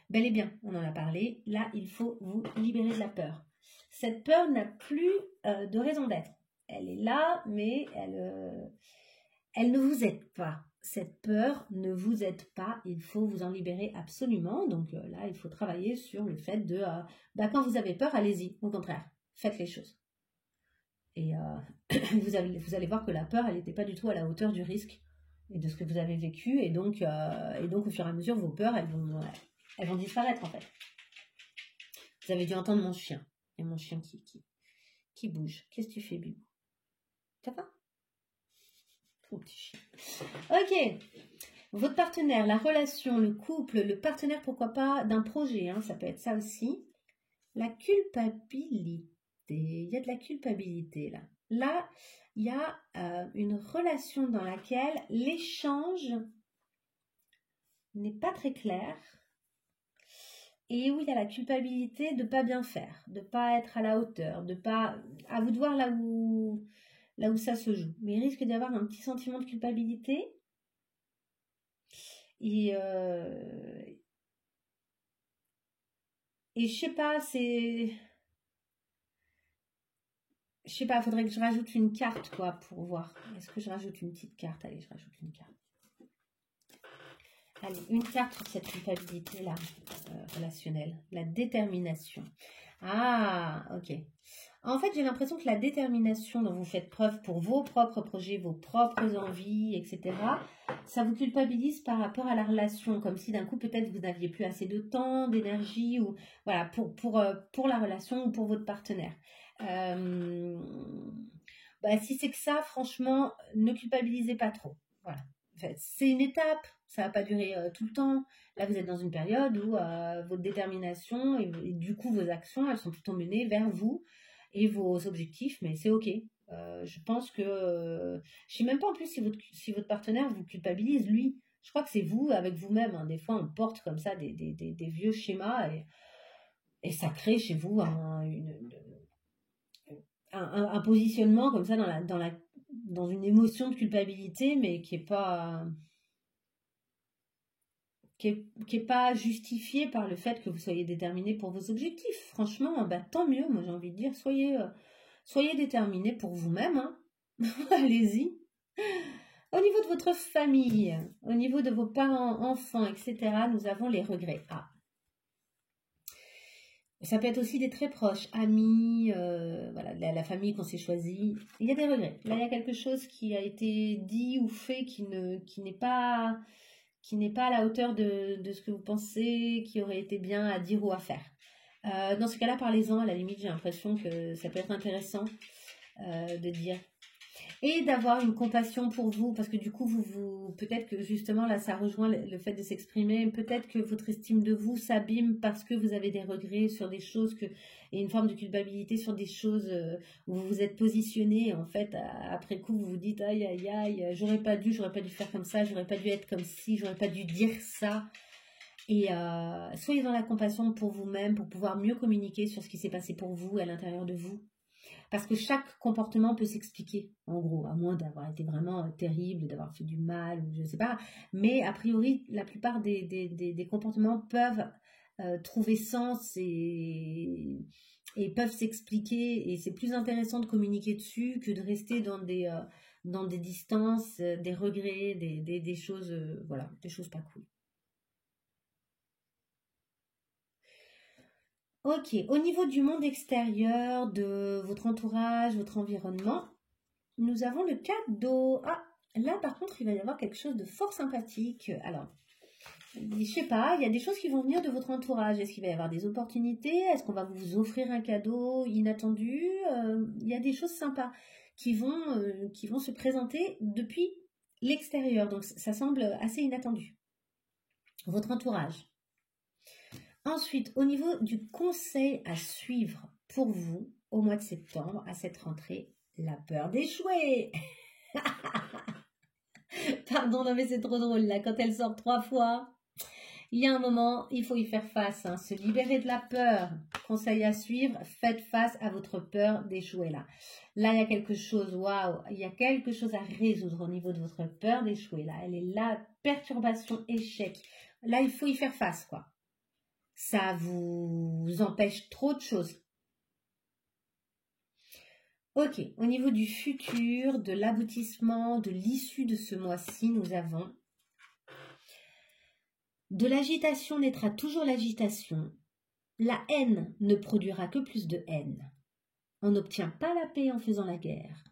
Bel et bien, on en a parlé. Là, il faut vous libérer de la peur. Cette peur n'a plus de raison d'être. Elle est là, mais elle ne vous aide pas. Cette peur ne vous aide pas. Il faut vous en libérer absolument. Donc là, il faut travailler sur le fait de... quand vous avez peur, allez-y. Au contraire, faites les choses. Et vous allez voir que la peur, elle n'était pas du tout à la hauteur du risque et de ce que vous avez vécu. Et donc au fur et à mesure, vos peurs, elles vont disparaître en fait. Vous avez dû entendre mon chien. Et mon chien qui bouge. Qu'est-ce que tu fais, Bibou? Ça va? Ton petit chien. Ok. Votre partenaire, la relation, le couple, le partenaire, pourquoi pas, d'un projet. Hein, ça peut être ça aussi. La culpabilité. Il y a de la culpabilité là. Là, il y a une relation dans laquelle l'échange n'est pas très clair. Et où il y a la culpabilité de ne pas bien faire, de ne pas être à la hauteur, de pas... À vous de voir là où ça se joue. Mais il risque d'y avoir un petit sentiment de culpabilité. Et je sais pas, c'est... Je sais pas, il faudrait que je rajoute une carte, quoi, pour voir. Est-ce que je rajoute une petite carte? Allez, je rajoute une carte. Allez, une carte sur cette culpabilité-là, relationnelle. La détermination. Ah, ok. En fait, j'ai l'impression que la détermination dont vous faites preuve pour vos propres projets, vos propres envies, etc., ça vous culpabilise par rapport à la relation, comme si d'un coup, peut-être, vous n'aviez plus assez de temps, d'énergie, ou voilà, pour la relation ou pour votre partenaire. Si c'est que ça, franchement, ne culpabilisez pas trop. Voilà. En fait, c'est une étape, ça va pas durer tout le temps. Là, vous êtes dans une période où votre détermination et du coup vos actions, elles sont plutôt menées vers vous et vos objectifs, mais c'est ok. Je pense que je sais même pas en plus si votre partenaire vous culpabilise, lui. Je crois que c'est vous avec vous-même. Hein. Des fois, on porte comme ça des vieux schémas et ça crée chez vous un positionnement comme ça dans une émotion de culpabilité, mais qui est pas justifié par le fait que vous soyez déterminé pour vos objectifs. Franchement, tant mieux, moi j'ai envie de dire, soyez déterminé pour vous-même, hein. Allez-y. Au niveau de votre famille, au niveau de vos parents, enfants, etc., nous avons les regrets. Ah. Ça peut être aussi des très proches, amis, voilà, la famille qu'on s'est choisie. Il y a des regrets. Là, il y a quelque chose qui a été dit ou fait qui n'est pas à la hauteur de ce que vous pensez, qui aurait été bien à dire ou à faire. Dans ce cas-là, parlez-en. À la limite, j'ai l'impression que ça peut être intéressant de dire. Et d'avoir une compassion pour vous, parce que du coup, peut-être que justement, là, ça rejoint le fait de s'exprimer, peut-être que votre estime de vous s'abîme parce que vous avez des regrets sur des choses et une forme de culpabilité sur des choses où vous vous êtes positionné, en fait, après coup, vous vous dites, aïe, aïe, aïe, j'aurais pas dû faire comme ça, j'aurais pas dû être comme ci, j'aurais pas dû dire ça. Et soyez dans la compassion pour vous-même, pour pouvoir mieux communiquer sur ce qui s'est passé pour vous à l'intérieur de vous. Parce que chaque comportement peut s'expliquer, en gros, à moins d'avoir été vraiment terrible, d'avoir fait du mal, ou je ne sais pas. Mais a priori, la plupart des comportements peuvent trouver sens et peuvent s'expliquer. Et c'est plus intéressant de communiquer dessus que de rester dans des distances, des regrets, des choses, voilà, des choses pas cool. Ok, au niveau du monde extérieur, de votre entourage, votre environnement, nous avons le cadeau. Ah, là par contre, il va y avoir quelque chose de fort sympathique. Alors, je sais pas, il y a des choses qui vont venir de votre entourage. Est-ce qu'il va y avoir des opportunités? Est-ce qu'on va vous offrir un cadeau inattendu? Il y a des choses sympas qui vont se présenter depuis l'extérieur. Donc, ça semble assez inattendu. Votre entourage. Ensuite, au niveau du conseil à suivre pour vous au mois de septembre, à cette rentrée, la peur d'échouer. Pardon, non mais c'est trop drôle là, quand elle sort 3 fois, il y a un moment, il faut y faire face, hein, se libérer de la peur. Conseil à suivre, faites face à votre peur d'échouer là. Là, il y a quelque chose, waouh, il y a quelque chose à résoudre au niveau de votre peur d'échouer là. Elle est là, perturbation, échec. Là, il faut y faire face, quoi. ça vous empêche trop de choses. Ok, au niveau du futur, de l'aboutissement, de l'issue de ce mois-ci, nous avons de l'agitation naîtra toujours l'agitation. La haine ne produira que plus de haine. On n'obtient pas la paix en faisant la guerre.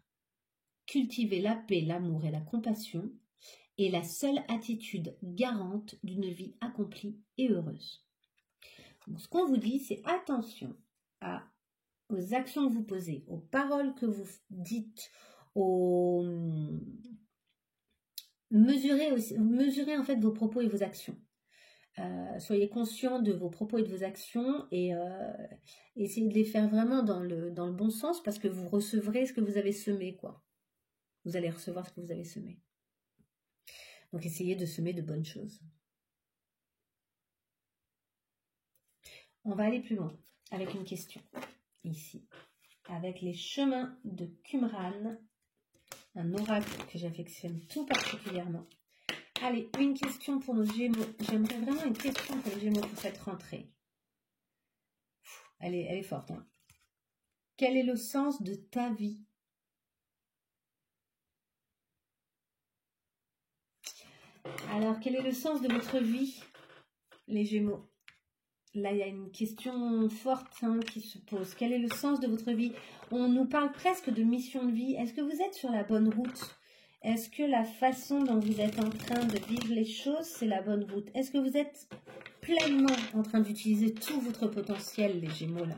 Cultiver la paix, l'amour et la compassion est la seule attitude garante d'une vie accomplie et heureuse. Donc, ce qu'on vous dit, c'est attention aux actions que vous posez, aux paroles que vous dites, mesurez en fait vos propos et vos actions. Soyez conscient de vos propos et de vos actions et essayez de les faire vraiment dans le bon sens parce que vous recevrez ce que vous avez semé, quoi. Vous allez recevoir ce que vous avez semé. Donc essayez de semer de bonnes choses. On va aller plus loin avec une question ici. Avec les chemins de Qumran, un oracle que j'affectionne tout particulièrement. Allez, une question pour nos Gémeaux. J'aimerais vraiment une question pour les Gémeaux pour cette rentrée. Elle est forte. Hein. Quel est le sens de ta vie? Alors, quel est le sens de votre vie, les Gémeaux? Là, il y a une question forte qui se pose. Quel est le sens de votre vie? On nous parle presque de mission de vie. Est-ce que vous êtes sur la bonne route? Est-ce que la façon dont vous êtes en train de vivre les choses, c'est la bonne route? Est-ce que vous êtes pleinement en train d'utiliser tout votre potentiel, les Gémeaux, là?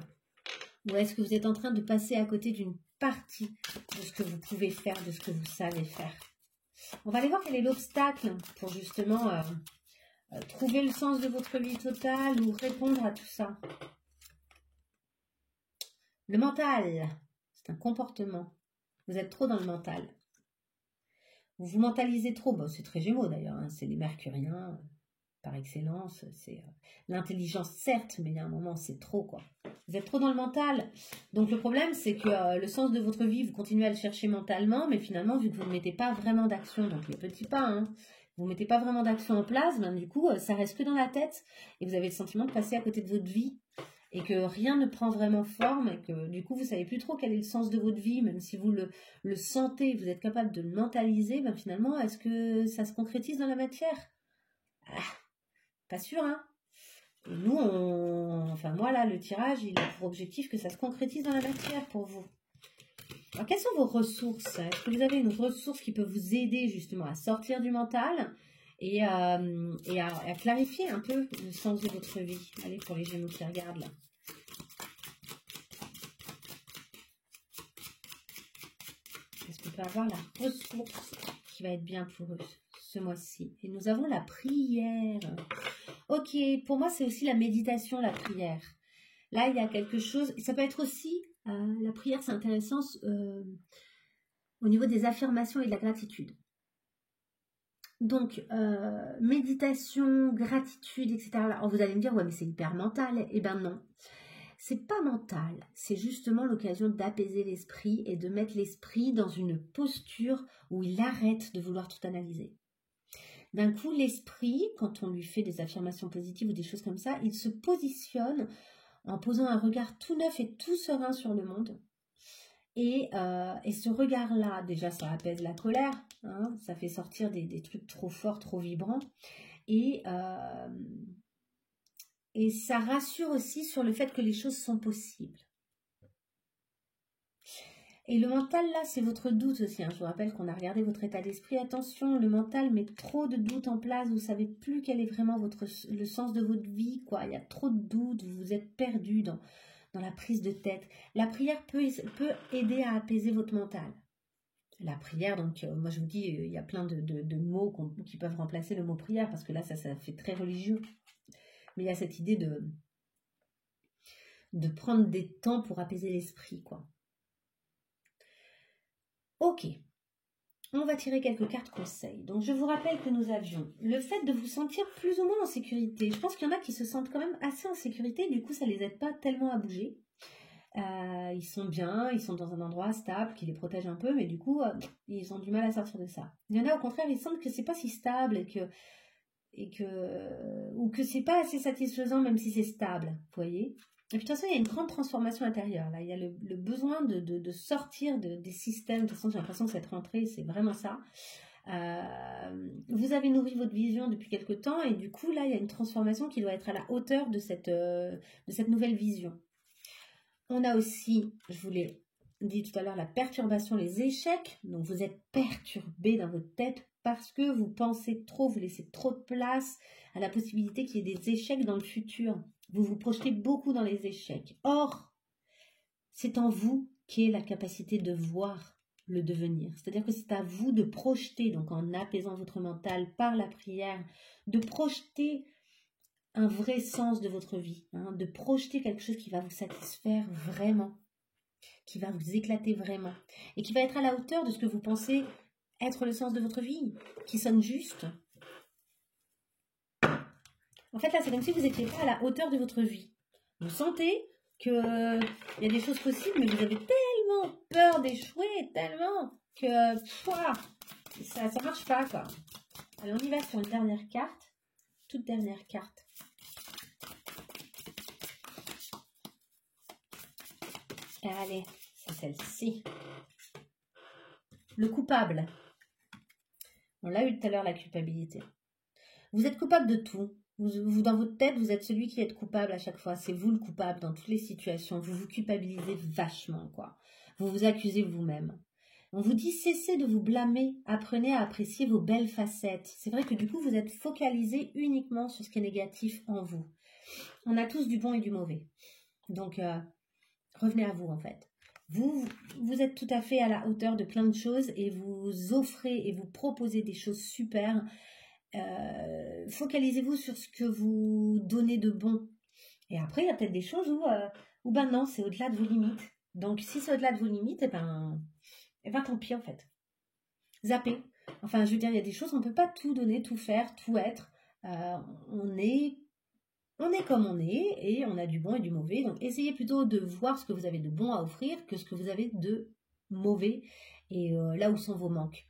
Ou est-ce que vous êtes en train de passer à côté d'une partie de ce que vous pouvez faire, de ce que vous savez faire? On va aller voir quel est l'obstacle pour justement trouver le sens de votre vie totale ou répondre à tout ça. Le mental, c'est un comportement. Vous êtes trop dans le mental. Vous vous mentalisez trop. Bon, c'est très Gémeaux d'ailleurs, hein. C'est les Mercuriens par excellence. C'est l'intelligence certes, mais il y a un moment c'est trop quoi. Vous êtes trop dans le mental. Donc le problème c'est que le sens de votre vie, vous continuez à le chercher mentalement, mais finalement vu que vous ne mettez pas vraiment d'action, donc les petits pas, hein, vous ne mettez pas vraiment d'action en place, ben, du coup ça reste que dans la tête et vous avez le sentiment de passer à côté de votre vie. Et que rien ne prend vraiment forme et que du coup vous savez plus trop quel est le sens de votre vie, même si vous le sentez, vous êtes capable de le mentaliser, ben finalement est-ce que ça se concrétise dans la matière? Pas sûr, hein. Et nous, enfin moi là, le tirage, il a pour objectif que ça se concrétise dans la matière pour vous. Alors quelles sont vos ressources? Est-ce que vous avez une ressource qui peut vous aider justement à sortir du mental et à clarifier un peu le sens de votre vie? Allez, pour les Gémeaux qui regardent là. Est-ce qu'on peut avoir la ressource qui va être bien pour eux ce mois-ci? Et nous avons la prière. Ok, pour moi c'est aussi la méditation, la prière. Là il y a quelque chose, ça peut être aussi, la prière c'est intéressant au niveau des affirmations et de la gratitude. Donc, méditation, gratitude, etc. Alors, vous allez me dire, ouais, mais c'est hyper mental. Eh ben non, c'est pas mental. C'est justement l'occasion d'apaiser l'esprit et de mettre l'esprit dans une posture où il arrête de vouloir tout analyser. D'un coup, l'esprit, quand on lui fait des affirmations positives ou des choses comme ça, il se positionne en posant un regard tout neuf et tout serein sur le monde. Et ce regard-là, déjà, ça apaise la colère, hein, ça fait sortir des trucs trop forts, trop vibrants, et ça rassure aussi sur le fait que les choses sont possibles. Et le mental, là, c'est votre doute aussi. Hein. Je vous rappelle qu'on a regardé votre état d'esprit. Attention, le mental met trop de doutes en place. Vous ne savez plus quel est vraiment le sens de votre vie, quoi. Il y a trop de doutes, vous êtes perdu dans la prise de tête. La prière peut aider à apaiser votre mental. La prière, donc moi je vous dis, il y a plein de mots qui peuvent remplacer le mot prière, parce que là ça fait très religieux. Mais il y a cette idée de prendre des temps pour apaiser l'esprit, quoi. Ok, on va tirer quelques cartes conseils. Donc je vous rappelle que nous avions le fait de vous sentir plus ou moins en sécurité. Je pense qu'il y en a qui se sentent quand même assez en sécurité, du coup ça ne les aide pas tellement à bouger. Ils sont bien, ils sont dans un endroit stable qui les protège un peu, mais du coup ils ont du mal à sortir de ça. Il y en a au contraire, ils sentent que c'est pas si stable et que ou que c'est pas assez satisfaisant même si c'est stable, vous voyez. Et puis de toute façon, il y a une grande transformation intérieure. Là, il y a le besoin de sortir des systèmes. De toute façon, j'ai l'impression que cette rentrée, c'est vraiment ça. Vous avez nourri votre vision depuis quelque temps et du coup, là, il y a une transformation qui doit être à la hauteur de cette nouvelle vision. On a aussi, je vous l'ai dit tout à l'heure, la perturbation, les échecs. Donc, vous êtes perturbé dans votre tête parce que vous pensez trop, vous laissez trop de place à la possibilité qu'il y ait des échecs dans le futur. Vous vous projetez beaucoup dans les échecs. Or, c'est en vous qu'est la capacité de voir le devenir. C'est-à-dire que c'est à vous de projeter, donc en apaisant votre mental par la prière, de projeter un vrai sens de votre vie, hein, de projeter quelque chose qui va vous satisfaire vraiment, qui va vous éclater vraiment, et qui va être à la hauteur de ce que vous pensez être le sens de votre vie, qui sonne juste. En fait, là, c'est comme si vous n'étiez pas à la hauteur de votre vie. Vous sentez qu'il y a des choses possibles, mais vous avez tellement peur d'échouer, tellement que ça ne marche pas, quoi. Allez, on y va sur une dernière carte. Toute dernière carte. Allez, c'est celle-ci. Le coupable. On l'a eu tout à l'heure, la culpabilité. Vous êtes coupable de tout. Vous, dans votre tête, vous êtes celui qui est coupable à chaque fois. C'est vous le coupable dans toutes les situations. Vous vous culpabilisez vachement, quoi. Vous vous accusez vous-même. On vous dit, cessez de vous blâmer. Apprenez à apprécier vos belles facettes. C'est vrai que du coup, vous êtes focalisé uniquement sur ce qui est négatif en vous. On a tous du bon et du mauvais. Donc, revenez à vous, en fait. Vous êtes tout à fait à la hauteur de plein de choses et vous offrez et vous proposez des choses super. Focalisez-vous sur ce que vous donnez de bon. Et après, il y a peut-être des choses où ben non, c'est au-delà de vos limites. Donc, si c'est au-delà de vos limites, et ben tant pis, en fait. Zappez. Enfin, je veux dire, il y a des choses, on ne peut pas tout donner, tout faire, tout être. On est comme on est et on a du bon et du mauvais. Donc, essayez plutôt de voir ce que vous avez de bon à offrir que ce que vous avez de mauvais et là où sont vos manques.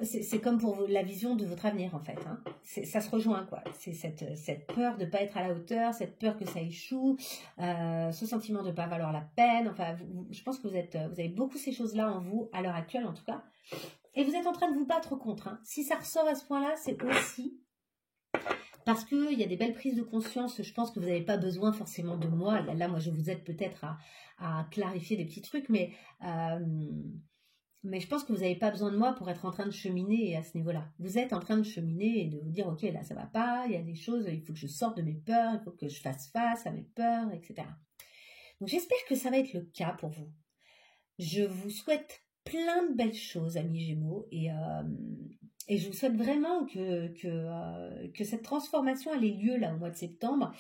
C'est comme pour la vision de votre avenir, en fait. Hein. Ça se rejoint, quoi. C'est cette peur de ne pas être à la hauteur, cette peur que ça échoue, ce sentiment de ne pas valoir la peine. Enfin, je pense que vous avez beaucoup ces choses-là en vous, à l'heure actuelle en tout cas. Et vous êtes en train de vous battre contre. Hein. Si ça ressort à ce point-là, c'est aussi parce qu'il y a des belles prises de conscience. Je pense que vous n'avez pas besoin forcément de moi. Là, moi, je vous aide peut-être à clarifier des petits trucs, mais je pense que vous n'avez pas besoin de moi pour être en train de cheminer à ce niveau-là. Vous êtes en train de cheminer et de vous dire, ok, là, ça ne va pas, il y a des choses, il faut que je sorte de mes peurs, il faut que je fasse face à mes peurs, etc. Donc, j'espère que ça va être le cas pour vous. Je vous souhaite plein de belles choses, amis Gémeaux, et je vous souhaite vraiment que cette transformation ait lieu là au mois de septembre.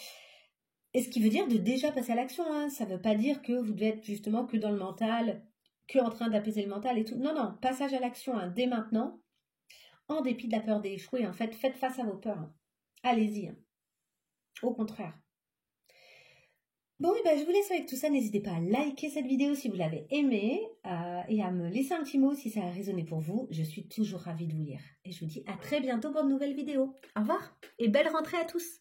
Et ce qui veut dire de déjà passer à l'action. Hein. Ça ne veut pas dire que vous devez être justement que dans le mental, que en train d'apaiser le mental et tout. Non, non, passage à l'action hein, dès maintenant, en dépit de la peur d'échouer. En fait, faites face à vos peurs. Hein. Allez-y. Hein. Au contraire. Bon, et ben, je vous laisse avec tout ça. N'hésitez pas à liker cette vidéo si vous l'avez aimée et à me laisser un petit mot si ça a résonné pour vous. Je suis toujours ravie de vous lire. Et je vous dis à très bientôt pour de nouvelles vidéos. Au revoir et belle rentrée à tous.